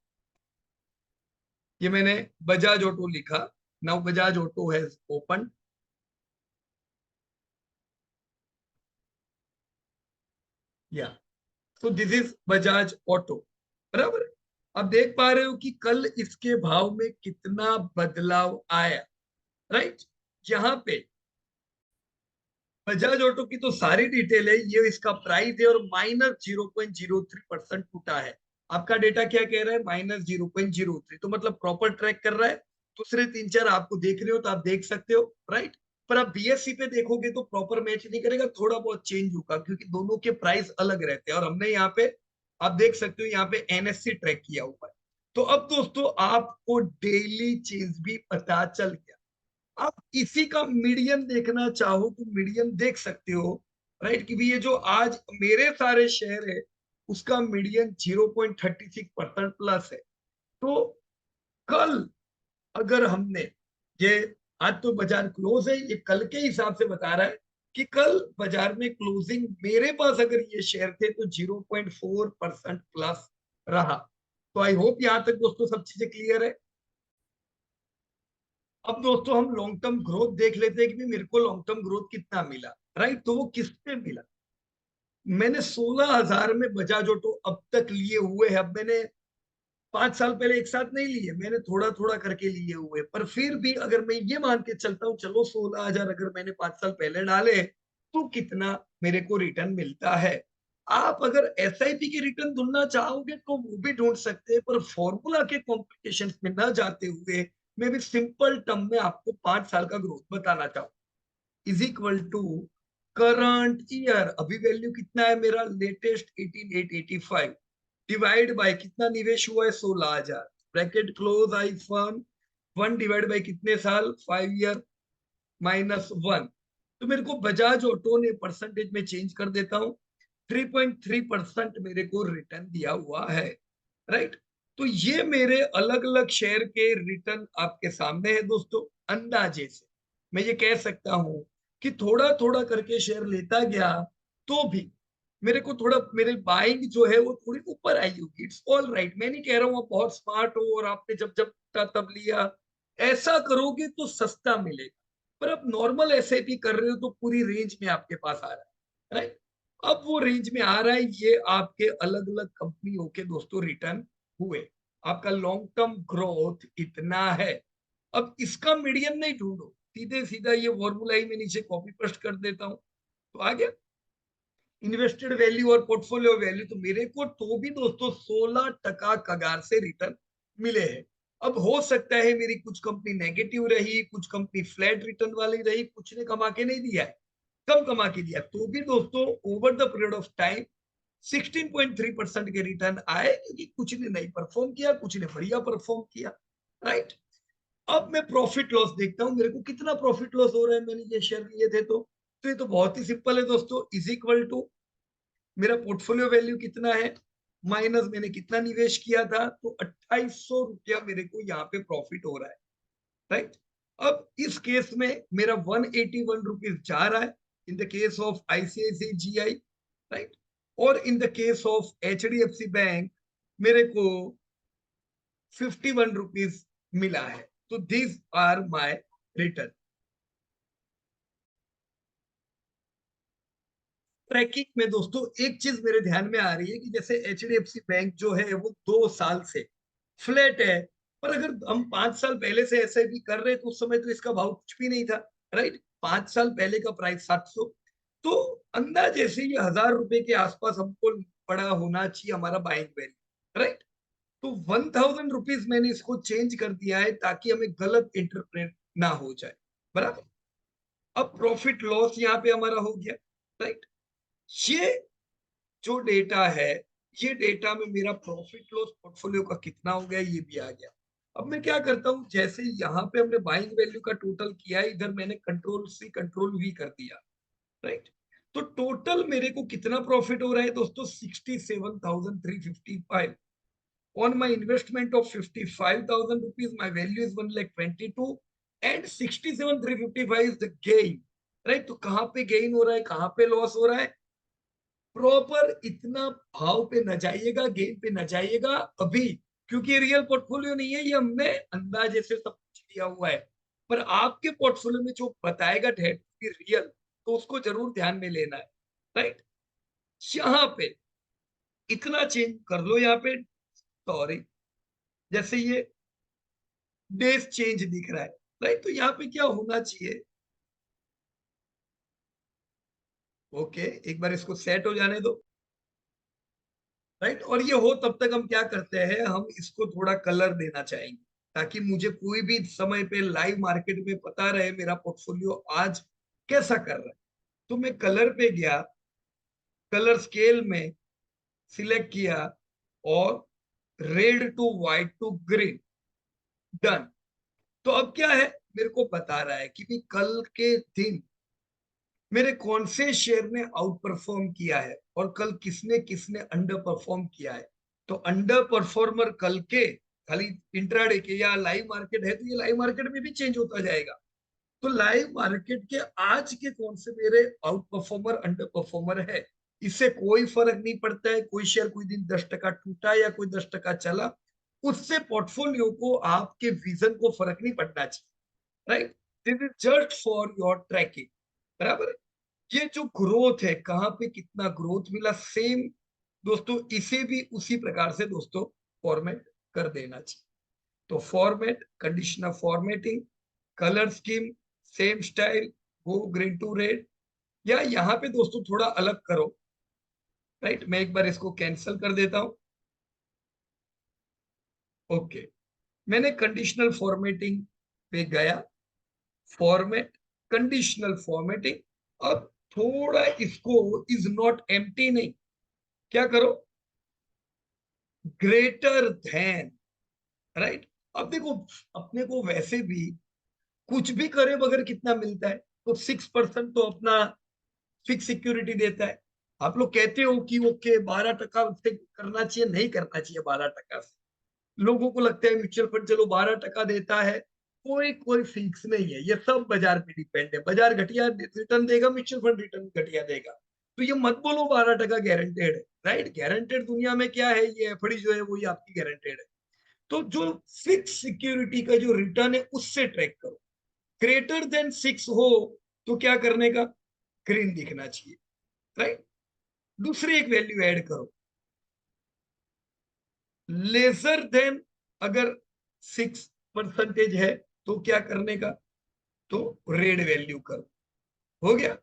ये मैंने बजाज ऑटो लिखा, now Bajaj auto has open, या तो दिस इज बजाज ऑटो, बराबर। अब देख पा रहे हो कि कल इसके भाव में कितना बदलाव आया, राइट। यहाँ पे बजाज ऑटो की तो सारी डिटेल है, ये इसका प्राइस है और -0.03% टूटा है। आपका डेटा क्या कह रहा है, -0.03, तो मतलब प्रॉपर ट्रैक कर रहा है। दूसरे तीन चार आपको देख रहे हो तो आप देख सकते हो, राइट। पर आप BSE पे देखोगे तो प्रॉपर मैच नहीं करेगा, थोड़ा बहुत चेंज होगा क्योंकि दोनों के प्राइस अलग रहते हैं। और हमने यहाँ पे आप देख सकते हो यहाँ पे NSE ट्रैक किया हुआ है। तो अब दोस्तों आपको डेली चेंज भी पता चल गया। आप इसी का मीडियन देखना चाहो तो मीडियन देख सकते हो, राइट। कि भी ये जो आज मेरे सारे शेयर है उसका मीडियन 0.36% प्लस है। तो कल अगर हमने ये, आज तो बाजार क्लोज है, ये कल के हिसाब से बता रहा है कि कल बाजार में क्लोजिंग मेरे पास अगर ये शेयर थे तो 0.4% प्लस रहा। तो आई होप यहां तक दोस्तों सब चीजें क्लियर है। अब दोस्तों हम लॉन्ग टर्म ग्रोथ देख लेते हैं कि भी मेरे को लॉन्ग टर्म ग्रोथ कितना मिला, राइट। तो वो किस पे मिला, मैंने 16,000 में बजाज ऑटो अब तक लिए हुए हैं। अब मैंने 5 साल पहले एक साथ नहीं लिए, मैंने थोड़ा थोड़ा करके लिए हुए, पर फिर भी अगर मैं ये मान के चलता हूँ चलो 16,000 अगर मैंने 5 साल पहले डाले तो कितना मेरे को रिटर्न मिलता है। आप अगर SIP के रिटर्न ढूंढना चाहोगे तो वो भी ढूंढ सकते हैं, पर फॉर्मूला के कॉम्प्लिकेशन में ना जाते हुए मैं भी सिंपल टर्म में आपको 5 साल का ग्रोथ बताना चाहूँ। Is equal to current year, अभी वैल्यू कितना है मेरा, लेटेस्ट 18885 डिवाइड बाय कितना निवेश हुआ है 16,000, bracket close, I firm 1 divide by कितने साल 5 ईयर -1। तो मेरे को बजाज ऑटो ने परसेंटेज में चेंज कर देता हूं, 3.3% मेरे को रिटर्न दिया हुआ है, राइट। तो ये मेरे अलग अलग शेयर के रिटर्न आपके सामने है दोस्तों। अंदाजे से मैं ये कह सकता हूं कि थोड़ा थोड़ा करके शेयर लेता गया तो भी मेरे को थोड़ा, मेरे बाइंग जो है वो थोड़ी ऊपर आई होगी। इट्स ऑल राइट, मैं नहीं कह रहा हूँ आप बहुत स्मार्ट हो और आपने जब जब तब लिया, ऐसा करोगे तो सस्ता मिलेगा। पर आप नॉर्मल एसआईपी कर रहे हो तो पूरी रेंज में आपके पास आ रहा है, राइट। अब वो रेंज में आ रहा है, ये आपके अलग अलग कंपनियों के दोस्तों रिटर्न हुए, आपका लॉन्ग टर्म ग्रोथ इतना है। अब इसका मीडियन नहीं ढूंढो, सीधे सीधा ये फॉर्मूला ही मैं नीचे कॉपी पेस्ट कर देता हूं, तो आ गया इन्वेस्टेड वैल्यू और पोर्टफोलियो वैल्यू। तो मेरे को तो भी दोस्तों 16% कगार से रिटर्न मिले हैं। अब हो सकता है मेरी कुछ कंपनी नेगेटिव रही, कुछ कंपनी फ्लैट रिटर्न वाली रही, कुछ ने कमा के नहीं दिया है, कम कमा के दिया, तो भी दोस्तों over the period of time 16.3% के रिटर्न आए, क्योंकि कुछ ने नहीं परफॉर्म किया, कुछ ने बढ़िया परफॉर्म किया, राइट। अब मैं प्रॉफिट लॉस देखता हूं, मेरे को कितना प्रॉफिट लॉस हो रहा है, मैंने ये शेयर लिए थे तो ये तो बहुत ही सिंपल है दोस्तों, इज इक्वल टू मेरा पोर्टफोलियो वैल्यू कितना है माइनस मैंने कितना निवेश किया था, तो 2800 रुपया मेरे को यहाँ पे प्रॉफिट हो रहा है, राइट। अब इस केस में मेरा 181 रुपीज जा रहा है in the case of ICICI, right. और in the case of HDFC bank मेरे को 51 रुपीज मिला है। तो these are my return. Tracking में दोस्तों एक चीज मेरे ध्यान में आ रही है कि जैसे एचडीएफसी बैंक जो है वो 2 साल से फ्लैट है, पर अगर हम 5 साल पहले से एसआईपी कर रहे हैं तो उस समय तो इसका भाव कुछ भी नहीं था, राइट। 5 साल पहले का प्राइस 700, तो अंदाजे से ये 1,000 रुपए के आसपास हमको पड़ा होना चाहिए हमारा बाइंग वैल्यू, राइट। तो 1,000 रुपीज मैंने इसको चेंज कर दिया है ताकि हमें गलत इंटरप्रेट ना हो जाए, बराबर। अब प्रॉफिट लॉस यहाँ पे हमारा हो गया, राइट। ये जो डेटा है, ये डेटा में मेरा प्रॉफिट लॉस पोर्टफोलियो का कितना हो गया ये भी आ गया। अब मैं क्या करता हूं, जैसे यहाँ पे हमने बाइंग वैल्यू का टोटल किया, इधर मैंने कंट्रोल सी कंट्रोल वी कर दिया, राइट। तो टोटल मेरे को कितना प्रॉफिट हो रहा है दोस्तों, 67,355 on my investment of 55,000 rupees, my value is 1,22,000 and 67,355 is the gain, right. तो कहाँ पे गेन हो रहा है, कहाँ पे लॉस हो रहा है, प्रॉपर इतना भाव पे न जाइएगा, गेन पे न जाइएगा अभी, क्योंकि ये रियल पोर्टफोलियो नहीं है, ये हमने अंदाजे से सब कुछ लिया हुआ है। पर आपके पोर्टफोलियो में जो बताएगा डेट की रियल, तो उसको जरूर ध्यान में लेना है, राइट। यहाँ पे इतना चेंज कर लो, यहाँ पे सॉरी, जैसे ये डेज चेंज दिख रहा है, राइट। तो यहाँ पे क्या होना चाहिए, ओके, एक बार इसको सेट हो जाने दो, राइट। और ये हो तब तक हम क्या करते हैं, हम इसको थोड़ा कलर देना चाहेंगे ताकि मुझे कोई भी समय पे लाइव मार्केट में पता रहे मेरा पोर्टफोलियो आज कैसा कर रहा है। तो मैं कलर पे गया, कलर स्केल में सिलेक्ट किया और red to white to green, done. तो अब क्या है, मेरे को बता रहा है कि भी कल के दिन मेरे कौन से शेयर ने आउट परफॉर्म किया है और कल किसने किसने अंडर परफॉर्म किया है। तो अंडर परफॉर्मर कल के खाली इंट्राडे के या लाइव मार्केट है तो ये लाइव मार्केट में भी चेंज होता जाएगा। तो लाइव मार्केट के आज के कौन से मेरे आउट परफॉर्मर अंडर परफॉर्मर है, इससे कोई फर्क नहीं पड़ता है। कोई शेयर कोई दिन 10% टूटा या कोई 10% चला, उससे पोर्टफोलियो को आपके विजन को फर्क नहीं पड़ना चाहिए, right. This is just for your tracking, बराबर है। ये जो ग्रोथ है, कहाँ पे कितना ग्रोथ मिला, सेम दोस्तों इसे भी उसी प्रकार से दोस्तों फॉर्मेट कर देना चाहिए। तो format, condition of formatting, colour scheme, same style, go green to red, या यहाँ पे दोस्तों थोड़ा अलग करो, राइट। मैं एक बार इसको कैंसिल कर देता हूं, ओके। मैंने कंडीशनल फॉर्मेटिंग पे गया, फॉर्मेट, कंडीशनल फॉर्मेटिंग। अब थोड़ा इसको इज नॉट एम्प्टी नहीं, क्या करो, ग्रेटर देन, राइट। अब देखो, अपने को वैसे भी कुछ भी करे मगर कितना मिलता है, तो 6% तो अपना फिक्स सिक्योरिटी देता है। आप लोग कहते हो कि ओके 12% से करना चाहिए, नहीं करना चाहिए 12% से। लोगों को लगता है म्यूचुअल फंड चलो 12% देता है, कोई कोई फिक्स नहीं है, ये सब बाजार पे डिपेंड है। बाजार घटिया रिटर्न देगा, म्यूचुअल फंड रिटर्न घटिया देगा। तो ये मत बोलो 12% गारंटेड है, राइट। गारंटेड दुनिया में क्या है, ये एफडी जो है वही आपकी गारंटेड है। तो जो फिक्स सिक्योरिटी का जो रिटर्न है उससे ट्रैक करो। ग्रेटर देन 6 हो तो क्या करने का, ग्रीन दिखना चाहिए, राइट। दूसरी एक वैल्यू ऐड करो, लेसर देन, अगर 6% है तो क्या करने का, तो रेड वैल्यू करो। हो गया।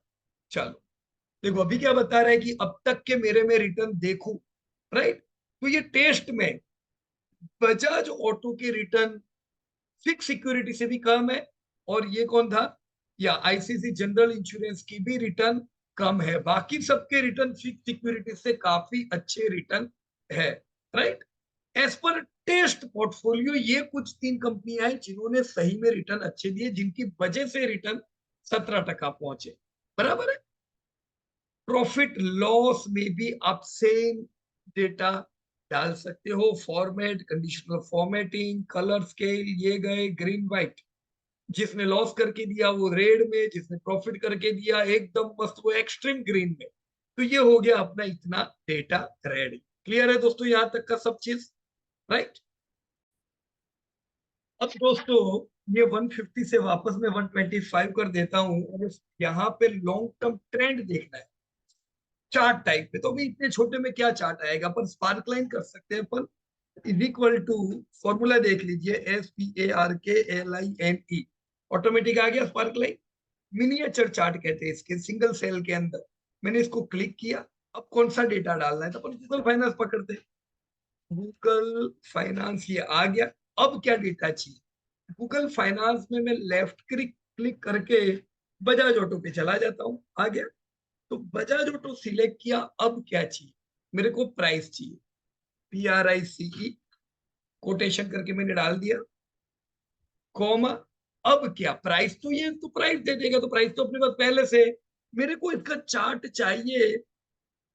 चलो, देखो अभी क्या बता रहा है कि अब तक के मेरे में रिटर्न देखो, राइट। तो ये टेस्ट में बजाज ऑटो के रिटर्न फिक्स सिक्योरिटी से भी कम है, और ये कौन था, या आईसीसी जनरल इंश्योरेंस की भी रिटर्न कम है। बाकी सबके रिटर्न फिक्स सिक्योरिटी से काफी अच्छे रिटर्न है, right. As per test portfolio ये कुछ 3 कंपनियां हैं जिन्होंने सही में रिटर्न अच्छे दिए, जिनकी वजह से रिटर्न 17% पहुंचे, बराबर है। प्रॉफिट लॉस में भी आप सेम डेटा डाल सकते हो, format, conditional formatting, colour scale, ये गए ग्रीन व्हाइट। जिसने लॉस करके दिया वो रेड में, जिसने प्रॉफिट करके दिया एकदम मस्त वो एक्सट्रीम ग्रीन में। तो ये हो गया अपना इतना डेटा रेडी। क्लियर है दोस्तों यहां तक का सब चीज, राइट। अब दोस्तों ये 150 से वापस मैं 125 कर देता हूं। अब यहाँ पे लॉन्ग टर्म ट्रेंड देखना है चार्ट टाइप पे, तो अभी इतने छोटे में क्या चार्ट आएगा, पर स्पार्क लाइन कर सकते हैं अपन। इज इक्वल टू, फॉर्मूला देख लीजिए, SPARKLINE, ऑटोमेटिक आ गया स्पार्क लाइन। मिनिएचर चार्ट कहते हैं इसके, सिंगल सेल के अंदर। मैंने इसको क्लिक किया। अब कौन सा डेटा डालना है, तो अपन गूगल फाइनेंस पकड़ते हैं। गूगल फाइनेंस ये आ गया। अब क्या डेटा चाहिए, गूगल फाइनेंस में मैं लेफ्ट क्लिक क्लिक करके बजाज ऑटो पे चला जाता हूँ, आ गया। तो बजाज ऑटो सिलेक्ट किया। अब क्या चाहिए, मेरे को प्राइस चाहिए, PRICE, कोटेशन करके मैंने डाल दिया, कॉमा। अब क्या प्राइस, तो ये तो प्राइस दे देगा, तो प्राइस तो अपने पास पहले से है। मेरे को इसका चार्ट चाहिए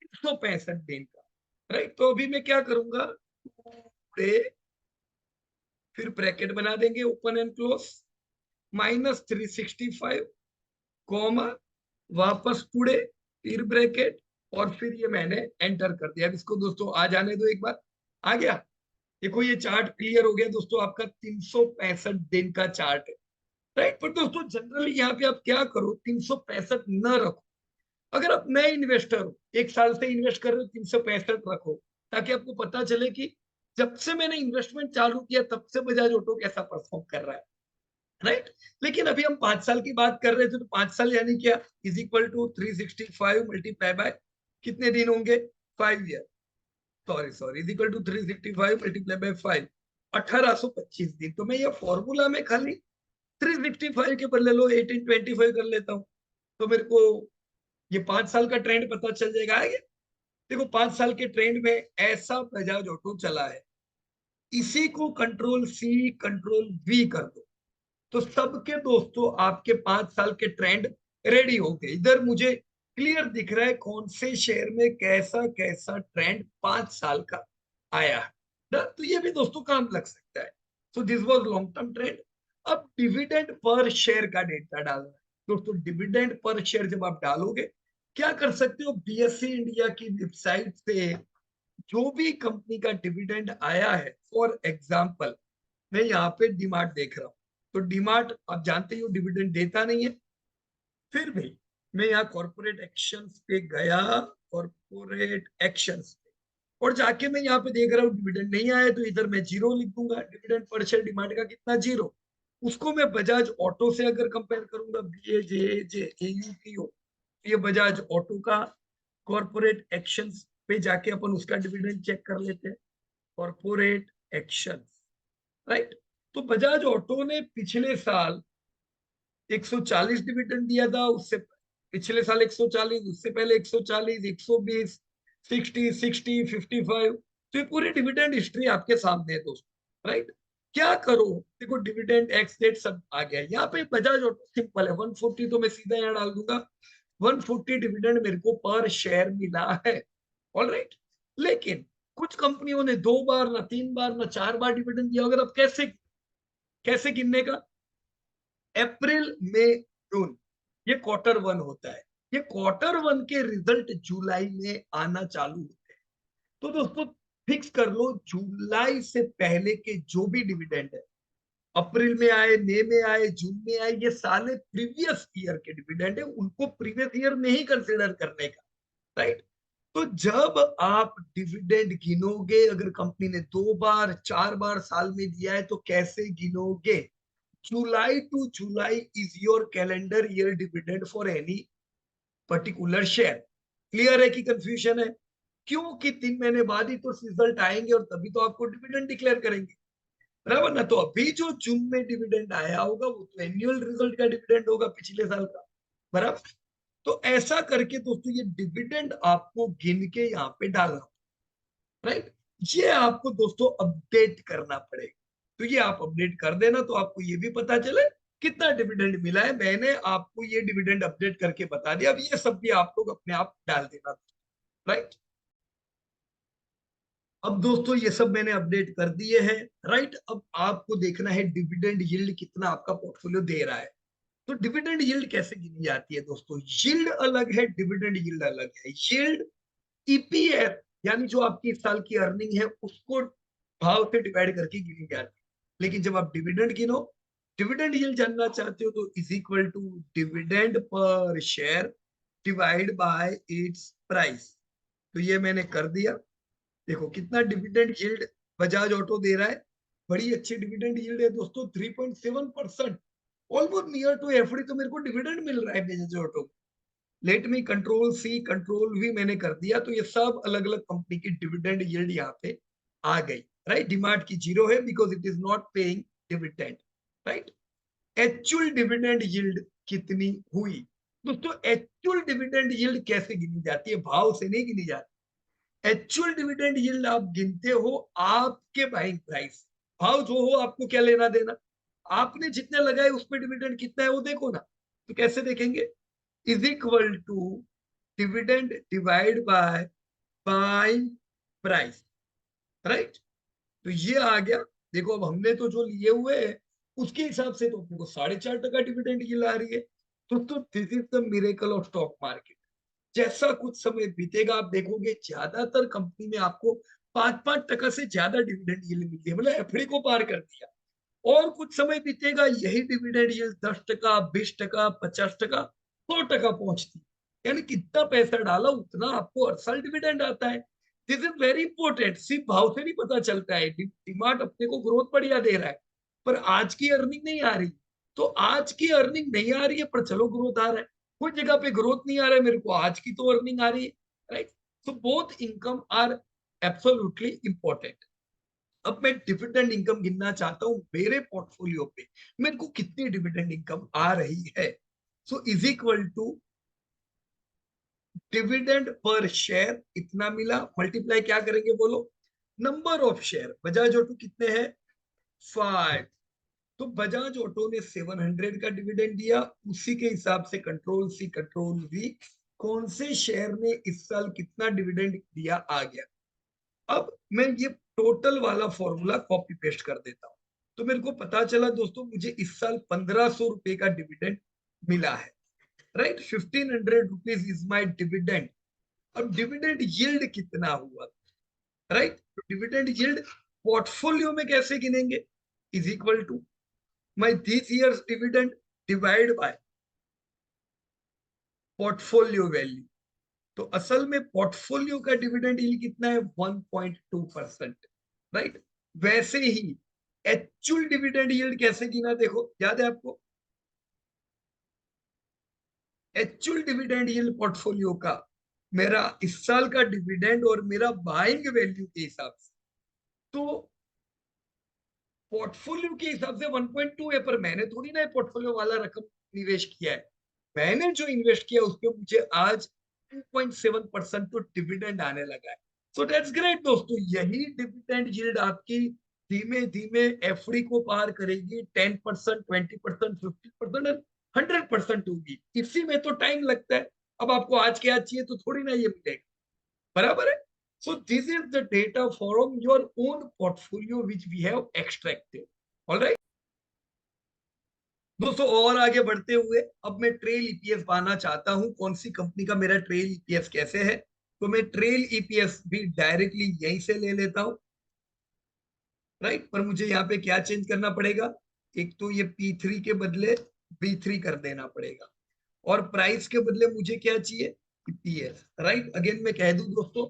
165 दिन का, राइट। तो अभी मैं क्या करूंगा, पूरे, फिर ब्रैकेट बना देंगे ओपन एंड क्लोज, -365, कॉमा, वापस टुडे, फिर ब्रैकेट, और फिर ये मैंने एंटर कर दिया। अब इसको दोस्तों आ जाने दो एक बार, आ गया। देखो ये चार्ट क्लियर हो गया दोस्तों, आपका 365 दिन का चार्ट है, राइट। पर दोस्तों जनरली यहाँ पे आप क्या करो, 365 न रखो। अगर आप नए इन्वेस्टर हो, 1 साल से इन्वेस्ट कर रहे हो, 365 रखो, ताकि आपको पता चले कि जब से मैंने इन्वेस्टमेंट चालू किया तब से बजाज ऑटो कैसा परफॉर्म कर रहा है, राइट। लेकिन अभी हम 5 साल की बात कर रहे थे, तो 5 साल यानी क्या, is equal to 365 multiply by कितने दिन होंगे, 5 year, sorry sorry, is equal to 365 multiply by 5, 1825 दिन। तो मैं ये फॉर्मूला में खाली 365 के बदले लो 1825 कर लेता हूँ, तो मेरे को ये 5 साल का ट्रेंड पता चल जाएगा, आगे। देखो 5 साल के ट्रेंड में ऐसा बजाज ऑटो चला है, इसी को कंट्रोल C कंट्रोल V कर दो, तो सबके दोस्तों आपके 5 साल के ट्रेंड रेडी हो गए। इधर मुझे क्लियर दिख रहा है कौन से शेयर में कैसा कैसा ट्रेंड 5 साल का आया है ना? तो ये भी दोस्तों काम लग सकता है। So this was long term trend. अब डिविडेंड पर शेयर का डेटा डालना है दोस्तों। डिविडेंड पर शेयर जब आप डालोगे, क्या कर सकते हो, BSE इंडिया की वेबसाइट से जो भी कंपनी का डिविडेंड आया है, फॉर एग्जाम्पल मैं यहाँ पे डीमार्ट देख रहा हूँ, तो डीमार्ट आप जानते ही हो डिविडेंड देता नहीं है। फिर भी मैं यहाँ कॉर्पोरेट एक्शंस पे गया, कॉर्पोरेट एक्शंस पे, और जाके मैं यहाँ पे देख रहा हूँ डिविडेंड नहीं आया, तो इधर मैं जीरो लिख दूंगा। डिविडेंड पर शेयर डिमांड का कितना, जीरो। उसको मैं बजाज ऑटो से अगर कंपेयर करूंगा, BAJAJAUTO, ये बजाज ऑटो का कॉर्पोरेट एक्शंस पे जाके अपन उसका डिविडेंड चेक कर लेते हैं, कॉर्पोरेट एक्शंस, राइट। तो बजाज ऑटो ने पिछले साल 140 डिविडेंड दिया था, उससे पिछले साल 140, उससे पहले 140, 120, 60, 60, 55। तो ये पूरी डिविडेंड हिस्ट्री आपके सामने है दोस्तों, राइट। क्या करो, देखो डिविडेंड एक्स डेट सब आ गया यहाँ पे। बजाज ऑटो सिंपल है, 140 तो मैं सीधा यहाँ डाल दूंगा, 140 डिविडेंड मेरे को पर शेयर मिला है। All right. लेकिन कुछ कंपनियों ने 2 बार, ना 3 बार, ना 4 बार डिविडेंड दिया। अगर अब कैसे कैसे गिनने का, अप्रैल मई जून, ये क्वार्टर वन होता है। ये क्वार्टर वन के रिजल्ट जुलाई में आना चालू होते हैं। तो दोस्तों फिक्स कर लो, जुलाई से पहले के जो भी डिविडेंड है, अप्रैल में आए, मई में आए, जून में आए, ये साले प्रीवियस ईयर के डिविडेंड है, उनको प्रीवियस ईयर नहीं कंसिडर करने का, राइट। तो जब आप डिविडेंड गिनोगे, अगर कंपनी ने 2 बार 4 बार साल में दिया है, तो कैसे गिनोगे? July to July is your calendar year dividend for any particular share. Clear है कि कंफ्यूजन है? क्योंकि 3 महीने बाद ही तो रिजल्ट आएंगे और तभी तो आपको डिविडेंड डिक्लेयर करेंगे, बराबर ना। तो अभी जो जून में डिविडेंड आया होगा वो तो एनुअल रिजल्ट का डिविडेंड होगा पिछले साल का, बराबर। तो ऐसा करके दोस्तों ये डिविडेंड आपको गिन के यहाँ पे डालना, राइट। ये आपको दोस्तों अपडेट करना पड़ेगा। तो ये आप अपडेट कर देना, तो आपको ये भी पता चले कितना डिविडेंड मिला है। मैंने आपको ये डिविडेंड अपडेट करके बता दिया, अब ये सब भी आप लोग अपने आप डाल देना, राइट। अब दोस्तों ये सब मैंने अपडेट कर दिए हैं, राइट। अब आपको देखना है डिविडेंड यील्ड कितना आपका पोर्टफोलियो दे रहा है। तो डिविडेंड यील्ड कैसे गिनी जाती है दोस्तों? यील्ड अलग है, डिविडेंड यील्ड अलग है। यील्ड ईपीएफ, यानी जो आपकी इस साल की अर्निंग है उसको भाव से डिवाइड करके गिनी जाती है। लेकिन जब आप डिविडेंड गिनो, डिविडेंड यील्ड जानना चाहते हो, तो is equal to dividend per share divide by its price. तो ये मैंने कर दिया। देखो कितना डिविडेंड यील्ड बजाज ऑटो दे रहा है। बड़ी अच्छी डिविडेंड यील्ड है दोस्तों, 3.7%। ऑलमोस्ट नियर टू एफडी तो मेरे को डिविडेंड मिल रहा है Bajaj Auto. Let me control C control V मैंने कर दिया, तो ये सब अलग अलग कंपनी की डिविडेंड यील्ड यहाँ पे आ गई, राइट। डिमार्ट की 0 है because it is not paying dividend, right. Actual dividend yield कितनी हुई दोस्तों? एक्चुअल डिविडेंड यील्ड कैसे गिनी जाती है? भाव से नहीं गिनी जाती। एक्चुअल डिविडेंड यील्ड आप गिनते हो आपके बाइंग प्राइस। भाव जो हो आपको क्या लेना देना, आपने जितने लगाए उसमें डिविडेंड कितना है वो देखो ना। तो कैसे देखेंगे? Is equal to dividend divide by buying price, right. तो ये आ गया। देखो अब हमने तो जो लिए हुए हैं उसके हिसाब से तो अपने को 4.5% डिविडेंड यील्ड आ रही है। तो this is the miracle of stock market. जैसा कुछ समय बीतेगा आप देखोगे ज्यादातर कंपनी में आपको 5-5% से ज्यादा डिविडेंड यील्ड मिलती है, मतलब एफडी को पार कर दिया। और कुछ समय बीतेगा यही डिविडेंड यील्ड 10%, 20%, 50%, 100% पहुंचती। यानी कितना पैसा डाला उतना आपको हर साल डिविडेंड आता है। This is very important. सिर्फ भाव से नहीं पता चलता है, डिमांड अपने को ग्रोथ बढ़िया दे रहा है पर आज की अर्निंग नहीं आ रही। तो आज की अर्निंग नहीं आ रही है पर चलो ग्रोथ आ रहा है। कुछ जगह पे ग्रोथ नहीं आ रहा है, मेरे को आज की तो अर्निंग आ रही है, right. So both income are absolutely important. अब मैं डिविडेंड इनकम गिनना चाहता हूं मेरे पोर्टफोलियो पे मेरे को कितनी डिविडेंड इनकम आ रही है। So is equal to dividend per share इतना मिला, मल्टीप्लाई क्या करेंगे बोलो? Number of share. Bajaj Auto कितने हैं? 5। तो बजाज ऑटो ने 700 का डिविडेंड दिया, उसी के हिसाब से कंट्रोल सी कंट्रोल वी कौन से शेयर ने इस साल कितना डिविडेंड दिया आ गया। अब मैं ये टोटल वाला फॉर्मूला कॉपी पेस्ट कर देता हूं। तो मेरे को पता चला दोस्तों मुझे इस साल 1500 रुपए का डिविडेंड मिला है, right. 1500 rupees is my dividend. अब डिविडेंड यील्ड कितना हुआ, राइट। तो डिविडेंड यील्ड पोर्टफोलियो में कैसे गिनेंगे? Is equal to my this year's dividend divide by portfolio value. तो असल में पोर्टफोलियो का डिविडेंड यील्ड कितना है? 1.2%, राइट। वैसे ही एक्चुअल डिविडेंड यील्ड कैसे गिना देखो, याद है आपको? एक्चुअल डिविडेंड यील्ड पोर्टफोलियो का, मेरा इस साल का डिविडेंड और मेरा बाइंग वैल्यू के हिसाब से। तो पोर्टफोलियो के हिसाब से 1.2 है, पर मैंने थोड़ी ना पोर्टफोलियो वाला रकम निवेश किया है। मैंने जो इन्वेस्ट किया उस पे मुझे आज 2.7% तो डिविडेंड आने लगा है। सो दैट्स ग्रेट दोस्तों, यही डिविडेंड यील्ड आपकी धीमे धीमे एफडी को पार करेगी। 10%, 20%, 50% और 100% होगी। इसी में तो टाइम लगता है। अब आपको आज के आज चाहिए तो थोड़ी ना ये मिलेगा, बराबर है। So this is the data from your own portfolio which we have extracted. Alright दोस्तों, और आगे बढ़ते हुए अब मैं ट्रेल ईपीएस पाना चाहता हूं, कौन सी कंपनी का मेरा ट्रेल ईपीएस कैसे है। तो मैं ट्रेल ईपीएस भी डायरेक्टली यहीं से ले लेता हूं। राइट, पर मुझे यहाँ पे क्या चेंज करना पड़ेगा, एक तो ये P3 के बदले B3 कर देना पड़ेगा, और प्राइस के बदले मुझे क्या चाहिए, ईपीएस। राइट, अगेन मैं कह दूं दोस्तों,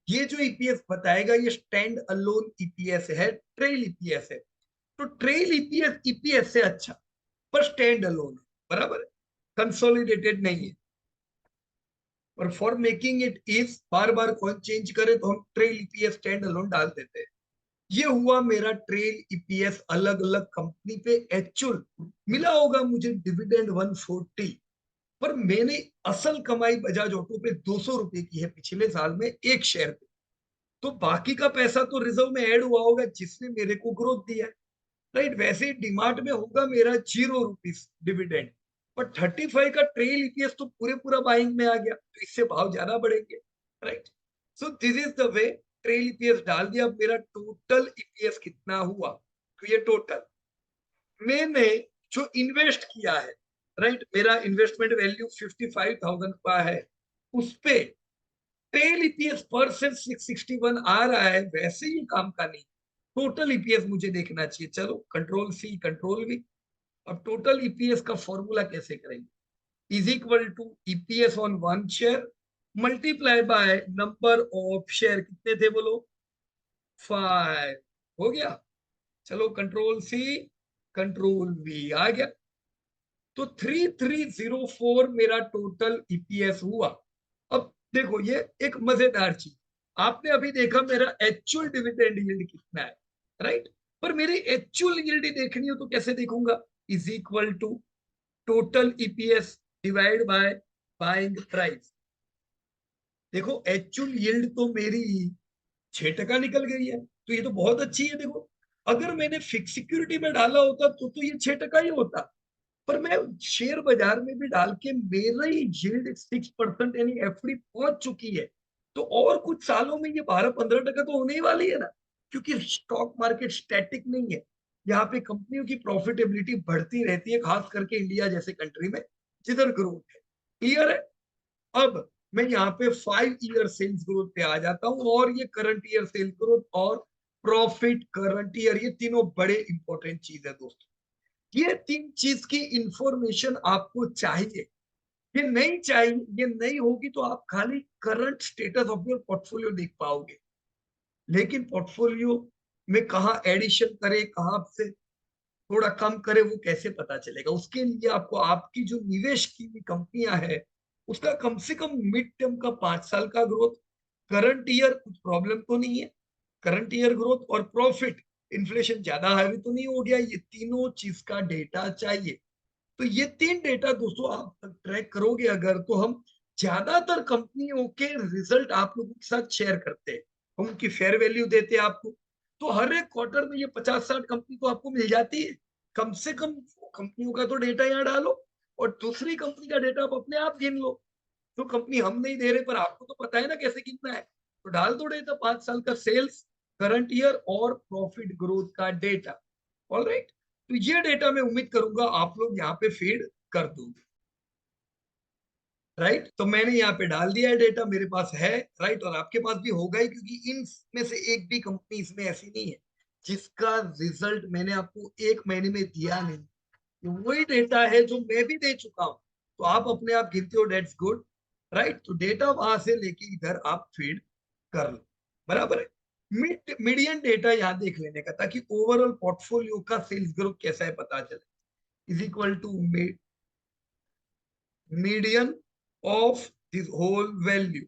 ये जो ईपीएस बताएगा ये स्टैंड अलोन ईपीएस है, ट्रेल ईपीएस है। तो ट्रेल ईपीएस ईपीएस से अच्छा, पर स्टैंड अलोन है, बराबर है, कंसोलिडेटेड नहीं है। और फॉर मेकिंग इट इज बार बार कौन चेंज करे तो हम ट्रेल ईपीएस स्टैंड अलोन डाल देते हैं। ये हुआ मेरा ट्रेल ईपीएस अलग अलग कंपनी पे एक्चुअल मिला होगा मुझे डिविडेंड 140, पर मैंने असल कमाई बजाज ऑटो पे 200 रुपए की है पिछले साल में एक शेयर पे। तो बाकी का पैसा तो रिजर्व में ऐड हुआ होगा जिसने मेरे को ग्रोथ दिया है। राइट, वैसे ही डिमांड में होगा मेरा 0 रुपीज डिविडेंड, पर 35 का ट्रेल ईपीएस तो पूरे पूरा बाइंग में आ गया, तो इससे भाव ज्यादा बढ़ेंगे। Right, so this is the way. Trail EPS डाल दिया, अब मेरा टोटल ईपीएस कितना हुआ, तो ये टोटल मैंने जो इन्वेस्ट किया है, राइट, मेरा इन्वेस्टमेंट वैल्यू 55,000 का है, उस पे ट्रेल ईपीएस पर से 661 आ रहा है, वैसे ही काम का नहीं, टोटल ईपीएस मुझे देखना चाहिए। चलो कंट्रोल सी कंट्रोल वी। अब टोटल ईपीएस का फॉर्मूला कैसे करेंगे, is equal to EPS on one share multiply by number of share, कितने थे बोलो, 5। हो गया, चलो कंट्रोल सी कंट्रोल वी आ गया, तो 3304 मेरा टोटल ईपीएस हुआ। अब देखो ये एक मजेदार चीज, आपने अभी देखा मेरा एक्चुअल डिविडेंड यील्ड कितना है, राइट, पर मेरी एक्चुअल यील्ड देखनी हो तो कैसे देखूंगा, is equal to total EPS divide by buying price. देखो एक्चुअल यील्ड तो मेरी 6% निकल गई है, तो ये तो बहुत अच्छी है। देखो अगर मैंने फिक्स सिक्योरिटी में डाला होता तो ये 6% ही होता, पर मैं शेयर बाजार में भी डाल के मेरा ही यील्ड 6% यानी एफडी पहुंच चुकी है। तो और कुछ सालों में ये 12-15% तो होने ही वाली है ना, क्योंकि स्टॉक मार्केट स्टैटिक नहीं है। यहाँ पे कंपनियों की प्रॉफिटेबिलिटी बढ़ती रहती है, खास करके इंडिया जैसे कंट्री में जिधर ग्रोथ है। क्लियर है। अब मैं यहाँ पे 5 ईयर सेल्स ग्रोथ पे आ जाता हूँ, और ये करंट ईयर सेल्स ग्रोथ और प्रॉफिट करंट ईयर, ये तीनों बड़े इंपॉर्टेंट चीज है दोस्तों। ये तीन चीज की इंफॉर्मेशन आपको चाहिए। ये नहीं चाहिए, ये नहीं होगी तो आप खाली current status of your portfolio देख पाओगे, लेकिन पोर्टफोलियो में कहाँ एडिशन करे, कहाँ से थोड़ा कम करे, वो कैसे पता चलेगा। उसके लिए आपको आपकी जो निवेश की हुई कंपनियां है उसका कम से कम मिड टर्म का 5 साल का ग्रोथ, करंट ईयर कुछ प्रॉब्लम तो नहीं है, करंट ईयर ग्रोथ और प्रॉफिट, इन्फ्लेशन ज्यादा हावी तो नहीं हो गया, ये तीनों चीज का डेटा चाहिए। तो ये तीन डेटा दोस्तों आप ट्रैक करोगे अगर, तो हम ज्यादातर कंपनियों के रिजल्ट आप लोगों के साथ शेयर करते हैं, हम उनकी फेयर वैल्यू देते हैं आपको। तो हर एक क्वार्टर में ये 50-60 कंपनी तो आपको मिल जाती है। कम से कम कंपनियों का तो डेटा यहाँ डालो, और दूसरी कंपनी का डेटा आप अपने आप गिन लो। तो कंपनी हम नहीं दे रहे, पर आपको तो पता है ना कैसे गिनना है, तो डाल दो डेटा, 5 साल का सेल्स, करंट ईयर और प्रॉफिट ग्रोथ का डेटा। ऑल राइट, तो ये डेटा मैं उम्मीद करूंगा आप लोग यहाँ पे फीड कर दोगे। राइट, तो मैंने यहाँ पे डाल दिया है डेटा, मेरे पास है। राइट, और आपके पास भी होगा ही, क्योंकि इनमें से एक भी कंपनी इसमें ऐसी नहीं है जिसका रिजल्ट मैंने आपको 1 महीने में दिया नहीं। तो वही डेटा है जो मैं भी दे चुका हूँ, तो आप अपने आप गिनते हो, डेट्स गुड। राइट, तो डेटा वहां से लेके इधर आप फीड कर लो, बराबर है। मीडियन डेटा यहाँ देख लेने का, ताकि ओवरऑल पोर्टफोलियो का सेल्स ग्रोथ कैसा है पता चले। Is equal to median of this whole value.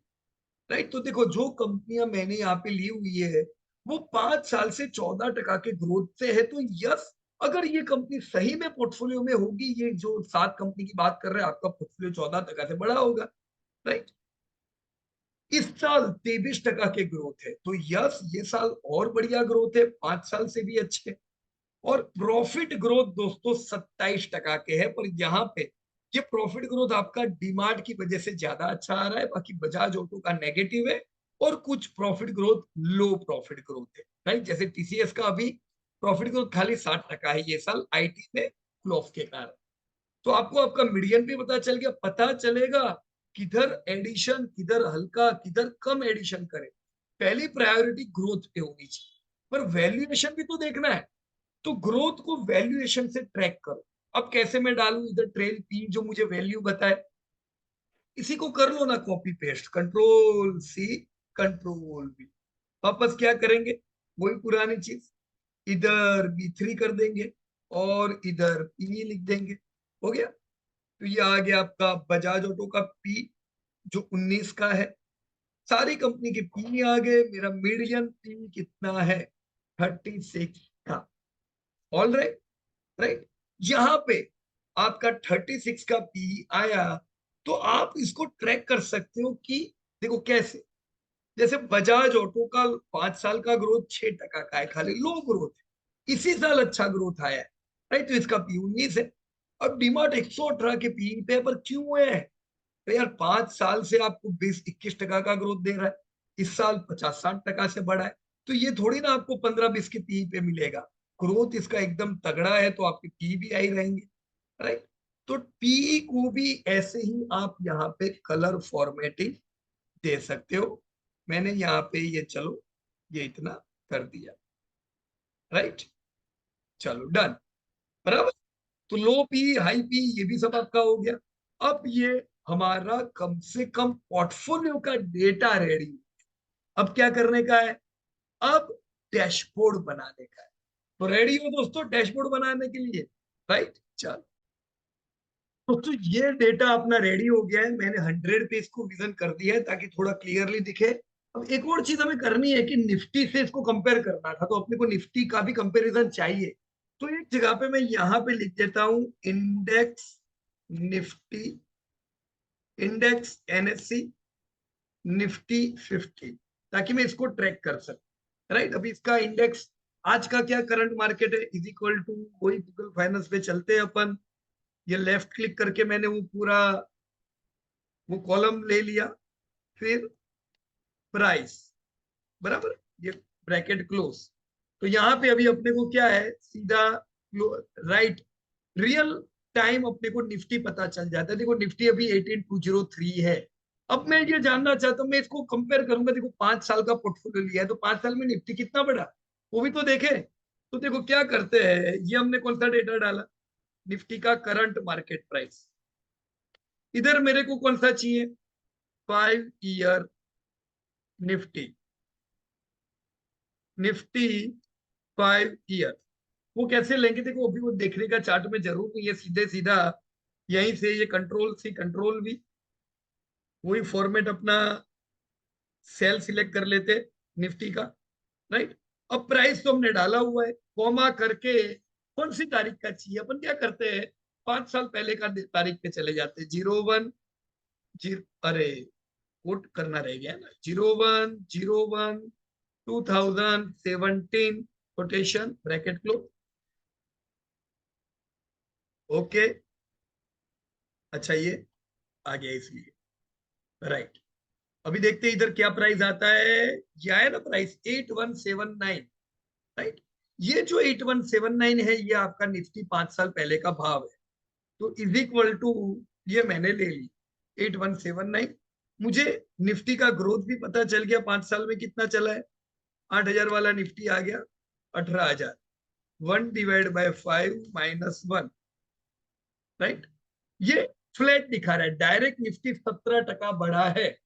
Right, तो देखो जो कंपनियां मैंने यहाँ पे ली हुई है वो 5 साल से 14% के ग्रोथ से है। तो यस, अगर ये कंपनी सही में पोर्टफोलियो में होगी, ये जो 7 कंपनी की बात कर रहे हैं, आपका पोर्टफोलियो 14% से बड़ा होगा, राइट। इस साल 23% के ग्रोथ है, तो यस ये साल और बढ़िया ग्रोथ है, 5 साल से भी अच्छे। और प्रॉफिट ग्रोथ दोस्तों 27% के है, पर यहाँ पे ये प्रॉफिट ग्रोथ आपका डिमांड की वजह से ज्यादा अच्छा आ रहा है, बाकी बजाज ऑटो का नेगेटिव है। और कुछ प्रॉफिट ग्रोथ लो प्रॉफिट ग्रोथ है, राइट। जैसे टीसीएस का अभी प्रॉफिट ग्रोथ खाली 60% है ये साल, आईटी में फ्लॉप के कारण। तो आपको आपका मीडियन भी पता चल गया, पता चलेगा किधर एडिशन, किधर हल्का, किधर कम एडिशन करें। पहली प्रायोरिटी ग्रोथ पे होनी चाहिए, पर वैल्यूएशन भी तो देखना है। तो ग्रोथ को वैल्यूएशन से ट्रैक करो। अब कैसे मैं डालूं इधर ट्रेल पी जो मुझे वैल्यू बताए, इसी को कर लो ना copy paste, control C control V. वापस क्या करेंगे, वही पुरानी चीज, इधर B3 कर देंगे और इधर पी लिख देंगे, हो गया। तो ये आ गया आपका बजाज ऑटो का पी जो 19 का है। सारी कंपनी के पी आ गए, मेरा मीडियन पी कितना है, 36 का। All right, right. यहां पे आपका 36 का पी आया, तो आप इसको ट्रैक कर सकते हो कि देखो कैसे, जैसे बजाज ऑटो का 5 साल का ग्रोथ 6% का है, खाली लो ग्रोथ है, इसी साल अच्छा ग्रोथ आया है, राइट। तो इसका पी 19 है। अब डीमार्ट 118 के पी पे पर क्यों है, तो यार 5 साल से आपको 20-21% का ग्रोथ दे रहा है, इस साल 50-60% से बढ़ा है। तो ये थोड़ी ना आपको 15-20 के पी पे मिलेगा, ग्रोथ इसका एकदम तगड़ा है, तो आपके पी भी आई रहेंगे, राइट। तो पी को भी ऐसे ही आप यहाँ पे कलर फॉर्मेटिंग दे सकते हो। मैंने यहाँ पे ये चलो ये इतना कर दिया, राइट। चलो डन, बराबर। तो लो पी हाई पी ये भी सब आपका हो गया। अब ये हमारा कम से कम पोर्टफोलियो का डेटा रेडी। अब क्या करने का है, अब डैशबोर्ड बनाने का है। तो रेडी हो दोस्तों डैशबोर्ड बनाने के लिए, राइट। चलो दोस्तों ये डेटा अपना रेडी हो गया है, मैंने 100 पे इसको विजन कर दिया है ताकि थोड़ा क्लियरली दिखे। अब एक और चीज हमें करनी है कि निफ्टी से इसको कंपेयर करना था, तो अपने को निफ्टी का भी कंपैरिजन चाहिए। तो एक जगह पे मैं यहाँ पे लिख देता हूं index Nifty, index NSC Nifty 50, ताकि मैं इसको ट्रैक कर सकूं, राइट। अभी इसका इंडेक्स आज का क्या करंट मार्केट है इज इक्वल टू, वही गूगल फाइनेंस पे चलते हैं अपन। ये लेफ्ट क्लिक करके मैंने वो पूरा वो कॉलम ले लिया, फिर प्राइस, बराबर, ये ब्रैकेट क्लोज। तो यहाँ पे अभी अपने को क्या है, सीधा राइट रियल टाइम अपने को निफ्टी पता चल जाता है। देखो निफ्टी अभी 18203 है। अब मैं ये जानना चाहता हूँ, मैं इसको कंपेयर करूंगा, देखो 5 साल का पोर्टफोलियो लिया है, तो 5 साल में निफ्टी कितना बढ़ा वो भी तो देखे। तो देखो क्या करते हैं, ये हमने कौन सा डेटा डाला, निफ्टी का करंट मार्केट प्राइस। इधर मेरे को कौन सा चाहिए, 5 ईयर निफ्टी, निफ्टी 5 ईयर। वो कैसे लेंगे, देखो अभी वो देखने का चार्ट में जरूर नहीं है, सीधे सीधा यहीं से ये कंट्रोल सी कंट्रोल भी, वही फॉर्मेट अपना सेल सिलेक्ट कर लेते निफ्टी का, राइट। अब प्राइस तो हमने डाला हुआ है, कॉमा करके कौन सी तारीख का चाहिए, अपन क्या करते हैं 5 साल पहले का तारीख पे चले जाते हैं, 01 जीरो, अरे कोट करना रह गया ना, 01/01/2017 कोटेशन ब्रैकेट क्लोज, ओके। अच्छा ये आ गया इसलिए, राइट। अभी देखते हैं इधर क्या प्राइस आता है, ये आया ना प्राइस 8179, राइट। ये जो 8179 है ये आपका निफ्टी 5 साल पहले का भाव है, तो इज इक्वल टू, ये मैंने ले ली 8179। मुझे निफ्टी का ग्रोथ भी पता चल गया 5 साल में कितना चला है, 8000 वाला निफ्टी आ गया 18,000, 1/5 - 1, राइट। ये फ्लैट दिखा रहा है, डायरेक्ट निफ्टी 17% बढ़ा है,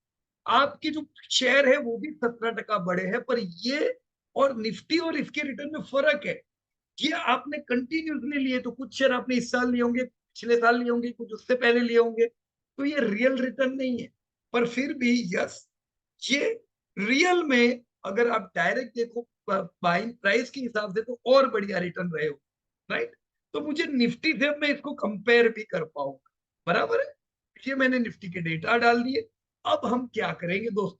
आपकी जो शेयर है वो भी 17% बढ़े हैं, पर ये और निफ्टी और इसके रिटर्न में फर्क है। ये आपने कंटिन्यूसली लिए, तो कुछ शेयर आपने इस साल लिए होंगे, पिछले साल लिए होंगे, कुछ उससे पहले लिए होंगे, तो ये रियल रिटर्न नहीं है। पर फिर भी यस, ये रियल में अगर आप डायरेक्ट देखो बाइंग प्राइस के हिसाब से तो और बढ़िया रिटर्न रहे हो, राइट। तो मुझे निफ्टी से मैं इसको कंपेयर भी कर पाऊंगा, बराबर है। ये मैंने निफ्टी के डेटा डाल दिए। अब हम क्या करेंगे दोस्तों,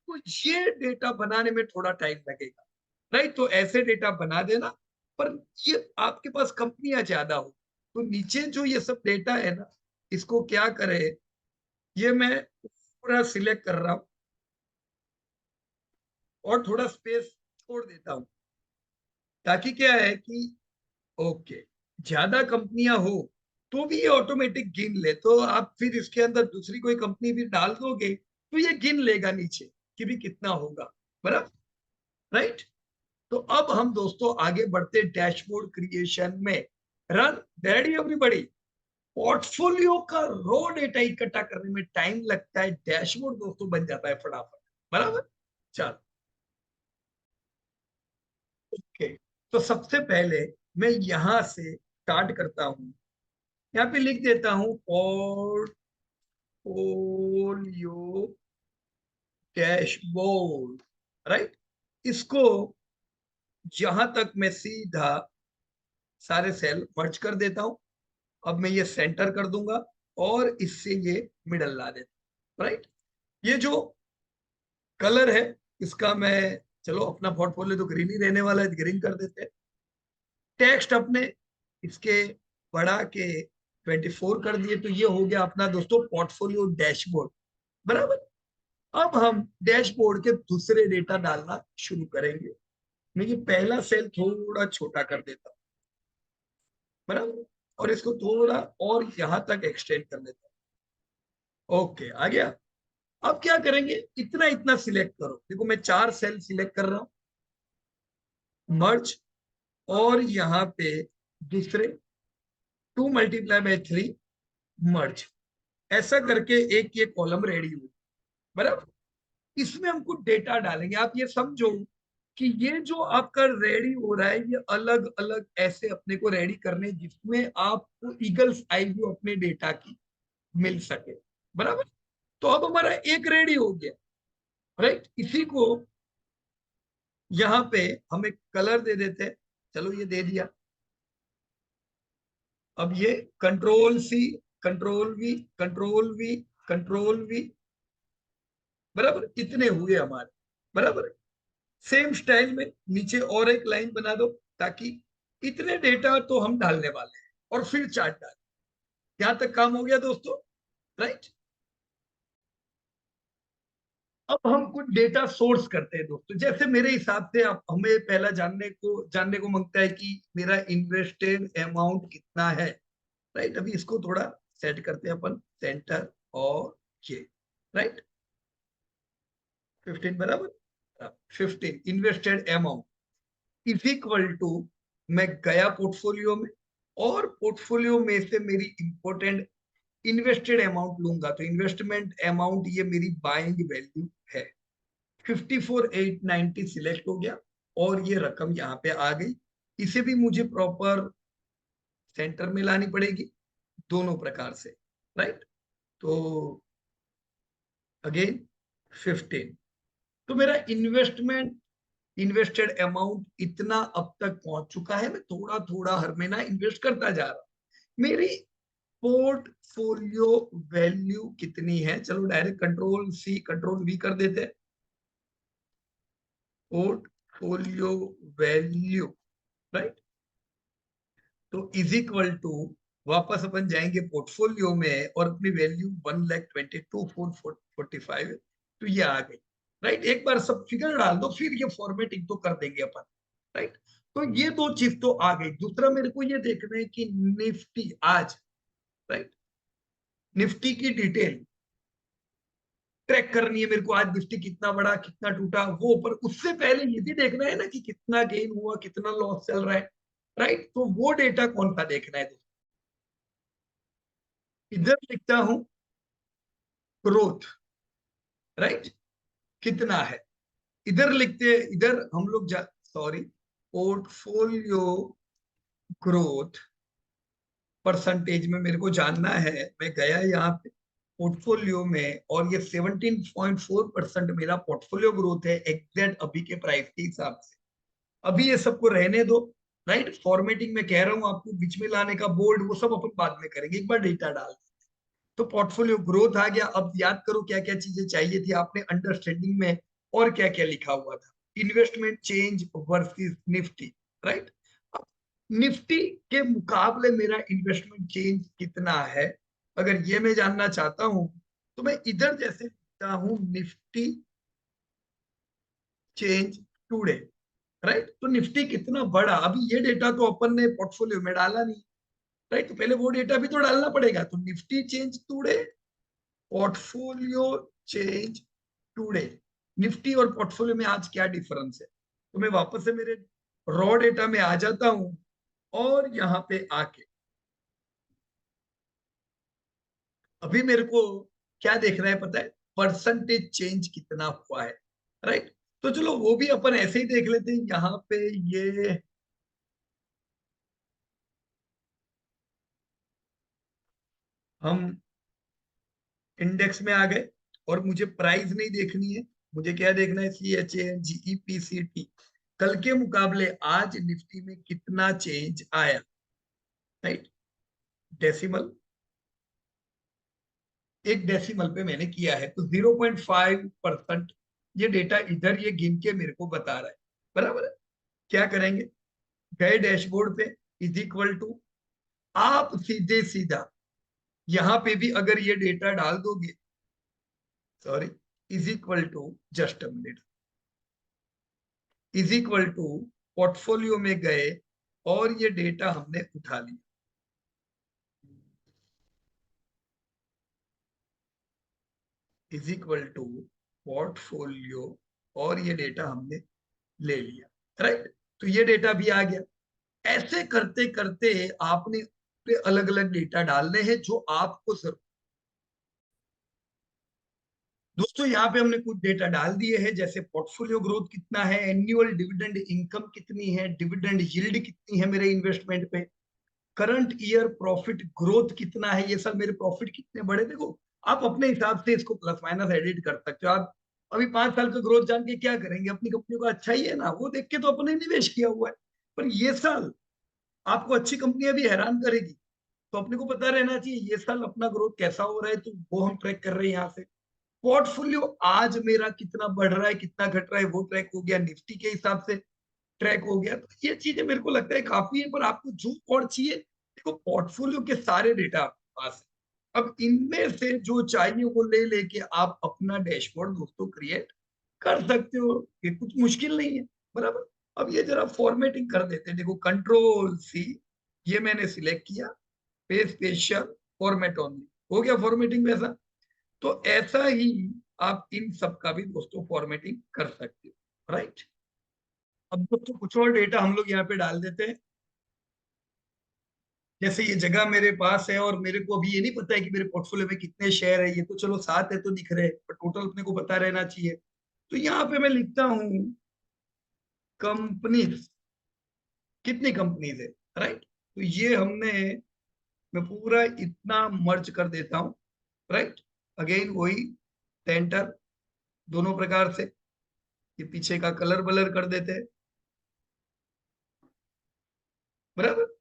तो ये डेटा बनाने में थोड़ा टाइम लगेगा, राइट। तो ऐसे डेटा बना देना, पर ये आपके पास कंपनियां ज्यादा हो तो नीचे जो ये सब डेटा है ना, इसको क्या करे, ये मैं पूरा सिलेक्ट कर रहा हूं और थोड़ा स्पेस छोड़ देता हूं, ताकि क्या है कि ओके, ज्यादा कंपनियां हो तो भी ये ऑटोमेटिक गिन ले, तो आप फिर इसके अंदर दूसरी कोई कंपनी भी डाल दोगे तो ये गिन लेगा नीचे कि भी कितना होगा, बराबर, राइट। तो अब हम दोस्तों आगे बढ़ते डैशबोर्ड क्रिएशन में। Run, ready everybody. पोर्टफोलियो का रॉ डेटा इकट्ठा करने में टाइम लगता है, डैशबोर्ड दोस्तों बन जाता है फटाफट, बराबर। चलो, ओके। तो सबसे पहले मैं यहां से स्टार्ट करता हूं, यहाँ पे लिख देता हूं पोर्टफोलियो डैशबोर्ड, राइट। इसको जहां तक मैं सीधा सारे सेल मर्ज कर देता हूं। अब मैं ये सेंटर कर दूंगा और इससे ये मिडल ला देता हूं, राइट। ये जो कलर है इसका मैं, चलो अपना पोर्टफोलियो तो ग्रीन ही रहने वाला है, ग्रीन कर देते हैं। टेक्स्ट अपने इसके बढ़ा के 24 कर दिए, तो ये हो गया अपना दोस्तों पोर्टफोलियो डैशबोर्ड, बराबर। अब हम डैशबोर्ड के दूसरे डेटा डालना शुरू करेंगे। मैं ये पहला सेल थोड़ा छोटा कर देता हूँ, बराबर, और इसको थोड़ा और यहां तक एक्सटेंड कर देता हूँ। ओके, आ गया। अब क्या करेंगे, इतना इतना सिलेक्ट करो, देखो मैं 4 सेल सिलेक्ट कर रहा हूं, मर्ज, और यहाँ पे दूसरे 2 × 3 मर्ज, ऐसा करके एक ये कॉलम रेडी हुई, बराबर। इसमें हम कुछ डेटा डालेंगे, आप ये समझो कि ये जो आपका रेडी हो रहा है ये अलग अलग ऐसे अपने को रेडी करने जिसमें आपको ईगल्स आई व्यू अपने डेटा की मिल सके, बराबर। तो अब हमारा एक रेडी हो गया, राइट। इसी को यहाँ पे हम एक कलर दे देते हैं, चलो ये दे दिया। अब ये control C, control V, control V, control V, बराबर, इतने हुए हमारे, बराबर। सेम स्टाइल में नीचे और एक लाइन बना दो, ताकि इतने डेटा तो हम डालने वाले हैं और फिर चार्ट डाल। यहां तक काम हो गया दोस्तों, राइट। अब हम कुछ डेटा सोर्स करते हैं दोस्तों, जैसे मेरे हिसाब से आप हमें पहला जानने को मांगता है कि मेरा इन्वेस्टेड अमाउंट कितना है, राइट। अभी इसको थोड़ा सेट करते हैं अपन, सेंटर और ये, राइट। 15, बराबर। 15 invested amount is equal to, मैं गया पोर्टफोलियो में और पोर्टफोलियो में से मेरी इंपॉर्टेंट इन्वेस्टेड अमाउंट लूंगा, तो इन्वेस्टमेंट अमाउंट ये मेरी बाइंग वैल्यू है। 54,890 सिलेक्ट हो गया और ये रकम यहाँ पे आ गई। इसे भी मुझे प्रॉपर सेंटर में लानी पड़ेगी दोनों प्रकार से, राइट। तो अगेन 15, तो मेरा इन्वेस्टेड अमाउंट इतना अब तक पहुंच चुका है। मैं थोड़ा थोड़ा हर महीना इन्वेस्ट करता जा रहा हूं। मेरी पोर्टफोलियो वैल्यू कितनी है, चलो direct control C control V कर देते हैं। Portfolio value, right. तो इज इक्वल टू, वापस अपन जाएंगे पोर्टफोलियो में और अपनी वैल्यू 1,22,445, तो ये आ गई, राइट। एक बार सब फिगर डाल दो, फिर ये फॉर्मेटिंग तो कर देंगे अपन, राइट। तो ये दो चीज तो आ गई। दूसरा मेरे को ये देखना है कि निफ्टी आज, राइट, निफ्टी की डिटेल ट्रैक करनी है मेरे को, आज निफ्टी कितना बड़ा कितना टूटा वो, पर उससे पहले ये भी देखना है ना कि कितना गेन हुआ कितना लॉस चल रहा है, राइट। तो वो डेटा कौन सा देखना है दोस्तों, इधर लिखता हूं ग्रोथ, राइट, कितना है। इधर लिखते, इधर हम लोग सॉरी, पोर्टफोलियो ग्रोथ परसेंटेज में मेरे को जानना है। मैं गया यहाँ पे पोर्टफोलियो में, और ये 17.4% मेरा पोर्टफोलियो ग्रोथ है एग्जैक्ट अभी के प्राइस के हिसाब से। अभी ये सबको रहने दो, राइट। फॉर्मेटिंग में कह रहा हूं आपको, बीच में लाने का बोर्ड वो सब अपन बाद में करेंगे, एक बार डेटा डाल। तो पोर्टफोलियो ग्रोथ आ गया। अब याद करो क्या क्या चीजें चाहिए थी आपने अंडरस्टैंडिंग में, और क्या क्या लिखा हुआ था। Investment change versus Nifty, right. Nifty के मुकाबले मेरा इन्वेस्टमेंट चेंज कितना है, अगर ये मैं जानना चाहता हूं, तो मैं इधर जैसे लिखता हूं निफ्टी चेंज टुडे, राइट। तो निफ्टी कितना बढ़ा, अभी ये डेटा तो अपन ने पोर्टफोलियो में डाला नहीं, राइट। तो पहले वो डेटा भी तो डालना पड़ेगा। तो Nifty change today, portfolio change today. Nifty और पोर्टफोलियो में आज क्या डिफरेंस है, तो मैं वापस से मेरे रॉ डेटा में आ जाता हूं, और यहां पे आके अभी मेरे को क्या देख रहा है पता है, परसेंटेज चेंज कितना हुआ है, राइट। तो चलो वो भी अपन ऐसे ही देख लेते हैं। यहाँ पे ये हम इंडेक्स में आ गए, और मुझे प्राइस नहीं देखनी है, मुझे क्या देखना है, CHANGEPCT। कल के मुकाबले आज निफ्टी में कितना चेंज आया, राइट। डेसिमल, एक डेसिमल पे मैंने किया है, तो 0.5%। ये डेटा इधर ये गिन के मेरे को बता रहा है, बराबर है। क्या करेंगे, गए डैशबोर्ड पे, इज इक्वल टू, आप सीधे सीधा यहां पे भी अगर ये डेटा डाल दोगे, sorry, is equal to, just a minute, is equal to, portfolio में गए और ये डेटा हमने उठा लिया, इज इक्वल टू पोर्टफोलियो, और ये डेटा हमने ले लिया, राइट। तो ये डेटा भी आ गया। ऐसे करते करते आपने अलग अलग डेटा डालने हैं जो आपको जरूरत। दोस्तों यहाँ पे हमने कुछ डेटा डाल दिए हैं, जैसे पोर्टफोलियो ग्रोथ कितना है, एनुअल डिविडेंड इनकम कितनी है, डिविडेंड यील्ड कितनी है मेरे इन्वेस्टमेंट पे, करंट ईयर प्रॉफिट ग्रोथ कितना है, ये सब मेरे प्रॉफिट कितने बड़े। देखो आप अपने हिसाब से इसको प्लस माइनस एडिट कर सकते हो। आप अभी 5 साल का ग्रोथ जान के क्या करेंगे, अपनी कंपनी को अच्छा ही है ना, वो देख के तो अपने निवेश किया हुआ है। पर ये साल आपको अच्छी कंपनियां भी हैरान करेगी, तो अपने को पता रहना चाहिए ये साल अपना ग्रोथ कैसा हो रहा है, तो वो हम ट्रैक कर रहे हैं यहाँ से। पोर्टफोलियो आज मेरा कितना बढ़ रहा है कितना घट रहा है वो ट्रैक हो गया, निफ्टी के हिसाब से ट्रैक हो गया। तो ये चीजें मेरे को लगता है काफी है, पर आपको जो और चाहिए, देखो पोर्टफोलियो के सारे डेटा आपके पास है। अब इनमें से जो चाहिए वो ले लेके आप अपना डैशबोर्ड दोस्तों क्रिएट कर सकते हो, ये कुछ मुश्किल नहीं है, बराबर। अब ये जरा फॉर्मेटिंग कर देते हैं, देखो कंट्रोल C, ये मैंने सिलेक्ट किया, पे स्पेशल फॉर्मेट ओनली, हो गया फॉर्मेटिंग वैसा। तो ऐसा ही आप इन सब का भी दोस्तों फॉर्मेटिंग कर सकते हो, राइट। अब दोस्तों कुछ और डेटा हम लोग यहाँ पे डाल देते हैं। जैसे ये जगह मेरे पास है, और मेरे को अभी ये नहीं पता है कि मेरे पोर्टफोलियो में कितने शेयर है, ये तो चलो 7 है तो दिख रहे हैं, पर टोटल अपने को पता रहना चाहिए। तो यहाँ पे मैं लिखता हूँ कंपनीज, कितनी कंपनीज है, राइट। तो ये हमने, मैं पूरा इतना मर्ज कर देता हूँ, राइट। अगेन वही सेंटर, दोनों प्रकार से, ये पीछे का कलर बलर कर देते हैं, बराबर।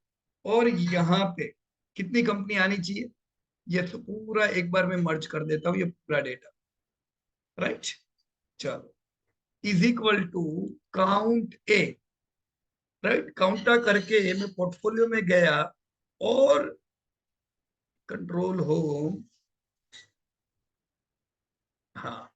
और यहाँ पे कितनी कंपनी आनी चाहिए, ये तो पूरा एक बार मैं मर्ज कर देता हूँ, ये पूरा डेटा, राइट। चलो, is equal to count a, right. काउंटा करके मैं पोर्टफोलियो में गया, और कंट्रोल होम, हाँ,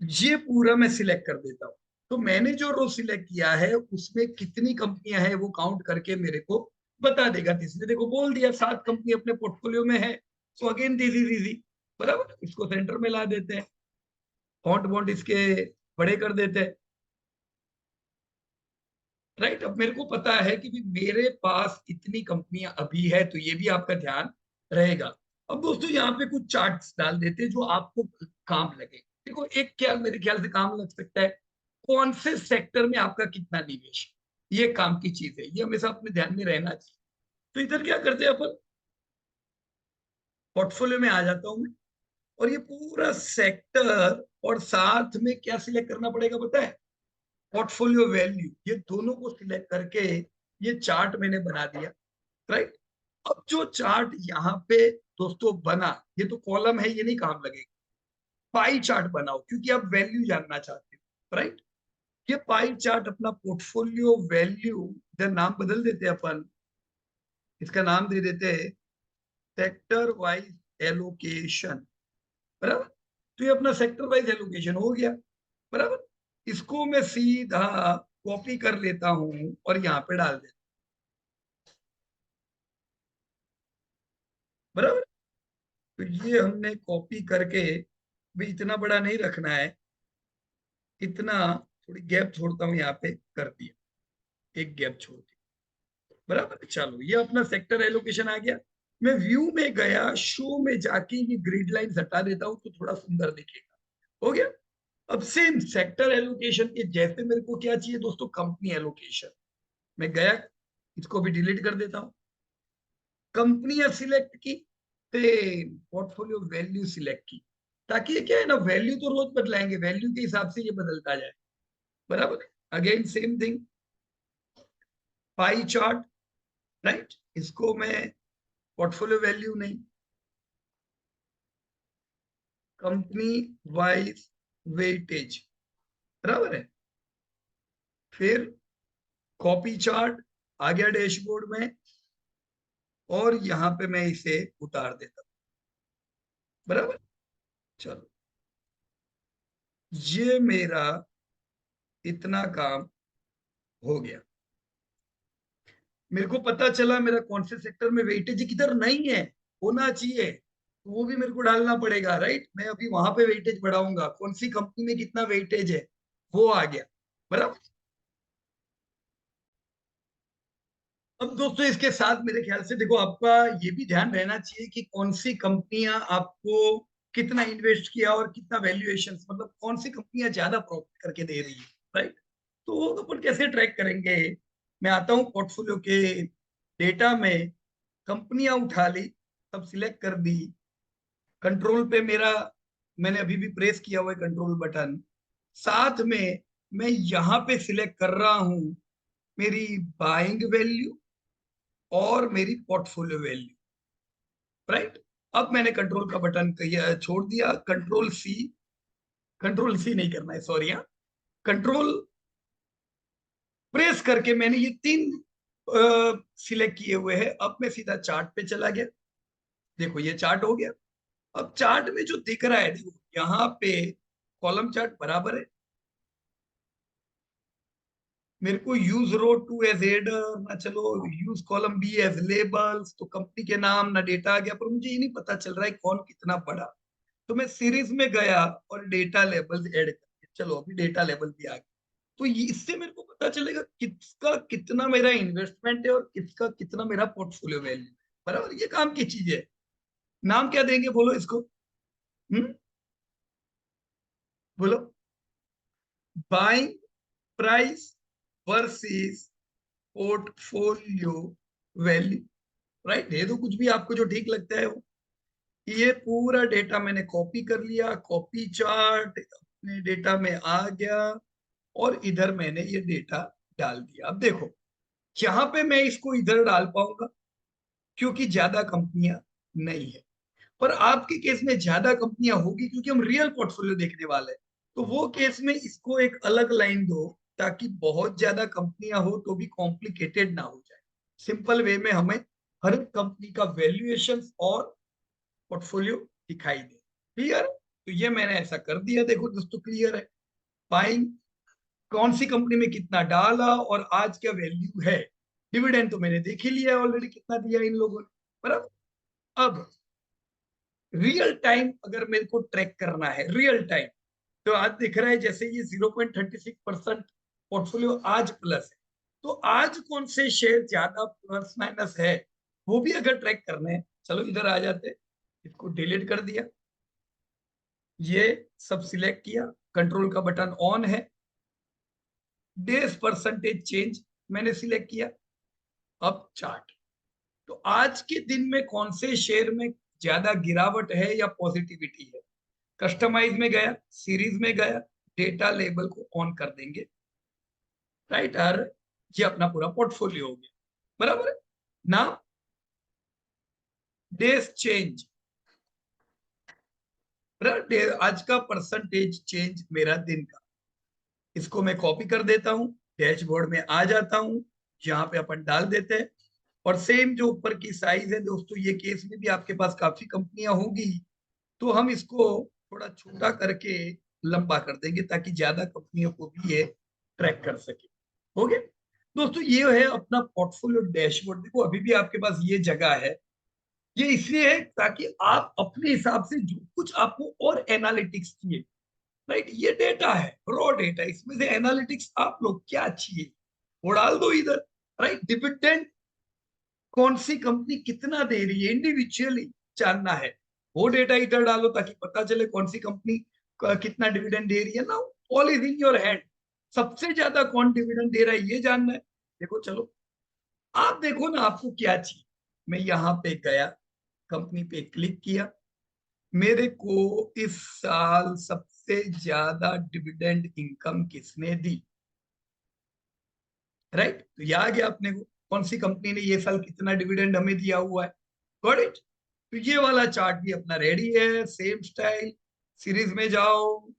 ये पूरा मैं सिलेक्ट कर देता हूँ। तो मैंने जो रो सिलेक्ट किया है उसमें कितनी कंपनियां हैं वो काउंट करके मेरे को बता देगा। तीसरे देखो बोल दिया 7 कंपनी अपने पोर्टफोलियो में है, so again this is easy, बराबर। इसको सेंटर में ला देते हैं, फॉन्ट बॉन्ट इसके बड़े कर देते हैं, राइट। अब मेरे को पता है कि भी मेरे पास इतनी कंपनियां अभी है, तो ये भी आपका ध्यान रहेगा। अब दोस्तों यहाँ पे कुछ चार्ट्स डाल देते हैं जो आपको काम लगे। देखो एक क्या मेरे ख्याल से काम लग सकता है, कौन से सेक्टर में आपका कितना निवेश है, ये काम की चीज है, ये हमेशा अपने ध्यान में रहना चाहिए। तो इधर क्या करते हैं अपन, पोर्टफोलियो में आ जाता हूं मैं, और ये पूरा सेक्टर और साथ में क्या सिलेक्ट करना पड़ेगा पता है? पोर्टफोलियो वैल्यू, ये दोनों को सिलेक्ट करके ये चार्ट मैंने बना दिया, राइट। अब जो चार्ट यहाँ पे दोस्तों बना, ये तो कॉलम है, ये नहीं काम लगेगा। पाई चार्ट बनाओ, क्योंकि आप वैल्यू जानना चाहते हो, राइट। ये पाई चार्ट अपना पोर्टफोलियो वैल्यू, इधर नाम बदल देते हैं अपन, इसका नाम दे देते हैं सेक्टर वाइज एलोकेशन, बराबर। तो ये अपना सेक्टर वाइज एलोकेशन हो गया, बराबर। इसको मैं सीधा कॉपी कर लेता हूं और यहाँ पे डाल देता हूं, बराबर। तो ये हमने कॉपी करके, भी इतना बड़ा नहीं रखना है, इतना, थोड़ी गैप छोड़ता हूँ यहाँ पे, कर दिया, एक गैप छोड़ दी, बराबर। चलो ये अपना सेक्टर एलोकेशन आ गया। मैं व्यू में गया, शो में जाके ये ग्रिड लाइन हटा देता हूँ तो थोड़ा सुंदर दिखेगा, हो गया। अब सेम सेक्टर एलोकेशन के जैसे मेरे को क्या चाहिए दोस्तों, कंपनी एलोकेशन। मैं गया, इसको भी डिलीट कर देता हूँ, कंपनियां सिलेक्ट की, पोर्टफोलियो वैल्यू सिलेक्ट की, ताकि ये क्या है ना, वैल्यू तो रोज बदलाएंगे, वैल्यू के हिसाब से ये बदलता जाए, बराबर। Again same thing, pie chart, right. इसको मैं पोर्टफोलियो वैल्यू नहीं, कंपनी वाइज वेटेज, बराबर है। फिर कॉपी चार्ट आ गया डैशबोर्ड में, और यहां पे मैं इसे उतार देता हूं, बराबर। चलो, ये मेरा इतना काम हो गया। मेरे को पता चला मेरा कौन से सेक्टर में वेटेज किधर नहीं है, होना चाहिए, तो वो भी मेरे को डालना पड़ेगा, राइट। मैं अभी वहां पे वेटेज बढ़ाऊंगा, कौन सी कंपनी में कितना वेटेज है, वो आ गया, बराबर। अब दोस्तों इसके साथ मेरे ख्याल से देखो, आपका ये भी ध्यान रहना चाहिए कि कौन सी कंपनियां आपको कितना इन्वेस्ट किया और कितना वैल्यूएशन, मतलब कौन सी कंपनियां ज्यादा प्रॉफिट करके दे रही है, राइट। तो वो अपन कैसे ट्रैक करेंगे? मैं आता हूँ पोर्टफोलियो के डेटा में, कंपनियां उठा ली, सब सिलेक्ट कर दी, कंट्रोल पे मेरा, मैंने अभी भी प्रेस किया हुआ है कंट्रोल बटन, साथ में मैं यहाँ पे सिलेक्ट कर रहा हूँ मेरी बाइंग वैल्यू और मेरी पोर्टफोलियो वैल्यू, राइट। अब मैंने कंट्रोल का बटन छोड़ दिया, कंट्रोल सी नहीं करना है, सॉरी, हाँ, कंट्रोल प्रेस करके मैंने ये तीन सिलेक्ट किए हुए हैं। अब मैं सीधा चार्ट पे चला गया, देखो ये चार्ट हो गया। अब चार्ट में जो दिख रहा है, देखो यहाँ पे कॉलम चार्ट बराबर है, मेरे को use row two as header ना, चलो use column B as labels, तो कंपनी के नाम ना डेटा आ गया, पर मुझे ये नहीं पता चल रहा है कौन कितना बड़ा। तो मैं सीरीज में गया और डेटा लेबल्स ऐड करके, चलो अभी डेटा लेबल भी आ गया। तो इससे मेरे को पता चलेगा किसका कितना मेरा इन्वेस्टमेंट है और किसका कितना मेरा पोर्टफोलियो वैल्यू है, बराबर। ये काम की चीज है। नाम क्या देंगे बोलो इसको? बोलो। Buying price versus portfolio value, right. दे दो कुछ भी आपको जो ठीक लगता है वो। ये पूरा डेटा मैंने कॉपी कर लिया, कॉपी चार्ट अपने डेटा में आ गया, और इधर मैंने ये डेटा डाल दिया। अब देखो, यहाँ पे मैं इसको इधर डाल पाऊंगा क्योंकि ज्यादा कंपनियां नहीं है, पर आपके केस में ज्यादा कंपनियां होगी क्योंकि हम रियल पोर्टफोलियो देखने वाले हैं। तो वो केस में इसको एक अलग लाइन दो, ताकि बहुत ज्यादा कंपनियां हो तो भी कॉम्प्लिकेटेड ना हो जाए, सिंपल वे में हमें हर एक कंपनी का वैल्यूएशन और पोर्टफोलियो दिखाई दे। क्लियर? तो ये मैंने ऐसा कर दिया, देखो दोस्तों क्लियर है। बाइंग, कौन सी कंपनी में कितना डाला और आज क्या वैल्यू है। डिविडेंड तो मैंने देख ही लिया ऑलरेडी, कितना दिया इन लोगों ने, बराबर। अब रियल टाइम अगर मेरे को ट्रैक करना है, रियल टाइम, तो आज दिख रहा है जैसे ये 0.36% पोर्टफोलियो आज प्लस है। तो आज कौन से शेयर ज्यादा प्लस माइनस है, वो भी अगर ट्रैक करने हैं, चलो इधर आ जाते हैं। इसको डिलीट कर दिया, ये सब सिलेक्ट किया, कंट्रोल का बटन ऑन है, डेज परसेंटेज चेंज मैंने सिलेक्ट किया। अब चार्ट, तो आज के दिन में कौन से शेयर में ज्यादा गिरावट है या पॉजिटिविटी है। कस्टमाइज में गया, सीरीज में गया, डेटा लेबल को ऑन कर देंगे, राइट। और ये अपना पूरा पोर्टफोलियो हो गया, बराबर है ना। डेज चेंज, आज का परसेंटेज चेंज मेरा दिन का, इसको मैं कॉपी कर देता हूँ, डैशबोर्ड में आ जाता हूँ, यहाँ पे अपन डाल देते हैं। और सेम जो ऊपर की साइज है दोस्तों, ये केस में भी आपके पास काफी कंपनियां होंगी, तो हम इसको थोड़ा छोटा करके लंबा कर देंगे ताकि ज्यादा कंपनियों को भी ये ट्रैक कर सके। हो गया दोस्तों, ये है अपना पोर्टफोलियो डैशबोर्ड। देखो अभी भी आपके पास ये जगह है, ये इसलिए है ताकि आप अपने हिसाब से जो कुछ आपको और एनालिटिक्स चाहिए, राइट, ये डेटा है, रॉ डेटा, इसमें से एनालिटिक्स आप लोग क्या चाहिए वो डाल दो इधर, राइट। डिविडेंड कौन सी कंपनी कितना दे रही है इंडिविजुअली जानना है, वो डेटा इधर डालो ताकि पता चले कौन सी कंपनी कितना डिविडेंड दे रही है ना। All is in your hand, सबसे ज्यादा कौन डिविडेंड दे रहा है ये जानना है। देखो चलो, आप देखो ना आपको क्या चाहिए। मैं यहाँ पे गया, कंपनी पे क्लिक किया, मेरे को इस साल सबसे ज्यादा डिविडेंड इनकम किसने दी, राइट। तो ये आ गया अपने को कौन सी कंपनी ने ये साल कितना डिविडेंड हमें दिया हुआ है। Got it. तो ये वाला चार्ट भी अपना रेडी है, सेम स्टाइल, सीरीज में जाओ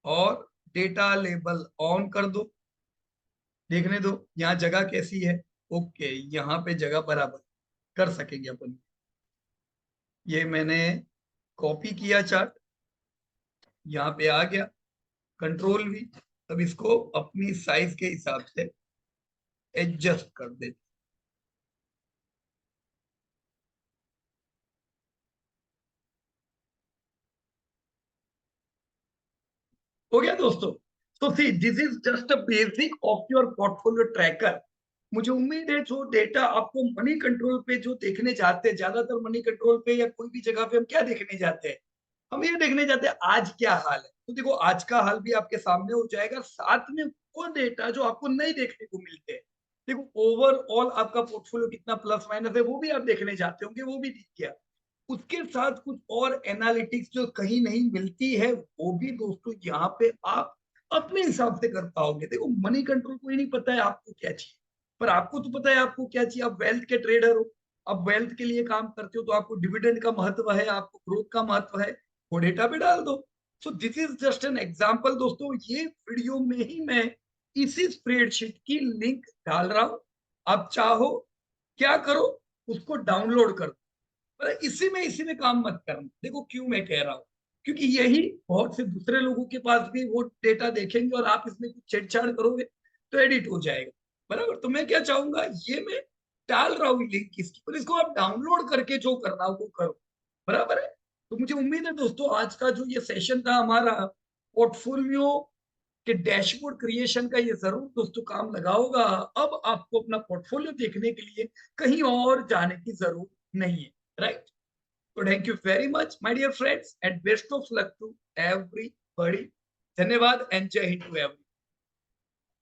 और डेटा लेबल ऑन कर दो, देखने दो यहाँ जगह कैसी है। ओके, यहाँ पे जगह बराबर कर सकेंगे अपन। ये मैंने कॉपी किया चार्ट, यहाँ पे आ गया, कंट्रोल भी। अब इसको अपनी साइज के हिसाब से एडजस्ट कर दे। हो गया दोस्तों। तो see this is just a basic of your portfolio tracker. मुझे उम्मीद है जो डेटा आपको मनी कंट्रोल पे जो देखने जाते हैं, ज्यादातर मनी कंट्रोल पे या कोई भी जगह पे हम क्या देखने जाते हैं, हम ये देखने जाते हैं आज क्या हाल है। तो देखो आज का हाल भी आपके सामने हो जाएगा, साथ में वो डेटा जो आपको नहीं देखने को मिलते हैं। देखो ओवरऑल आपका पोर्टफोलियो कितना प्लस माइनस है वो भी आप देखने जाते होंगे, वो भी दिख गया। उसके साथ कुछ और एनालिटिक्स जो कहीं नहीं मिलती है वो भी दोस्तों यहाँ पे आप अपने हिसाब से कर पाओगे। देखो मनी कंट्रोल को ही नहीं पता है आपको क्या चाहिए, पर आपको तो पता है आपको क्या चाहिए। आप वेल्थ के ट्रेडर हो, अब वेल्थ के लिए काम करते हो, तो आपको डिविडेंड का महत्व है, आपको ग्रोथ का महत्व है, वो डेटा पे डाल दो। सो this is just an example दोस्तों। ये वीडियो में ही मैं इसी स्प्रेडशीट की लिंक डाल रहा हूं, आप चाहो क्या करो, उसको डाउनलोड कर, इसी में काम मत करना। देखो क्यों मैं कह रहा हूँ, क्योंकि यही बहुत से दूसरे लोगों के पास भी वो डेटा देखेंगे और आप इसमें कुछ छेड़छाड़ करोगे तो एडिट हो जाएगा, बराबर। तो मैं क्या चाहूंगा, ये मैं डाल रहा हूँ लिंक इसकी, पर इसको आप डाउनलोड करके जो करना हो वो करो, बराबर है। तो मुझे उम्मीद है दोस्तों आज का जो ये सेशन था हमारा पोर्टफोलियो के डैशबोर्ड क्रिएशन का, ये जरूर दोस्तों काम लगा होगा। अब आपको अपना पोर्टफोलियो देखने के लिए कहीं और जाने की जरूरत नहीं है, right. So thank you very much, my dear friends, and best of luck to everybody. धन्यवाद and जय हिंद to everyone.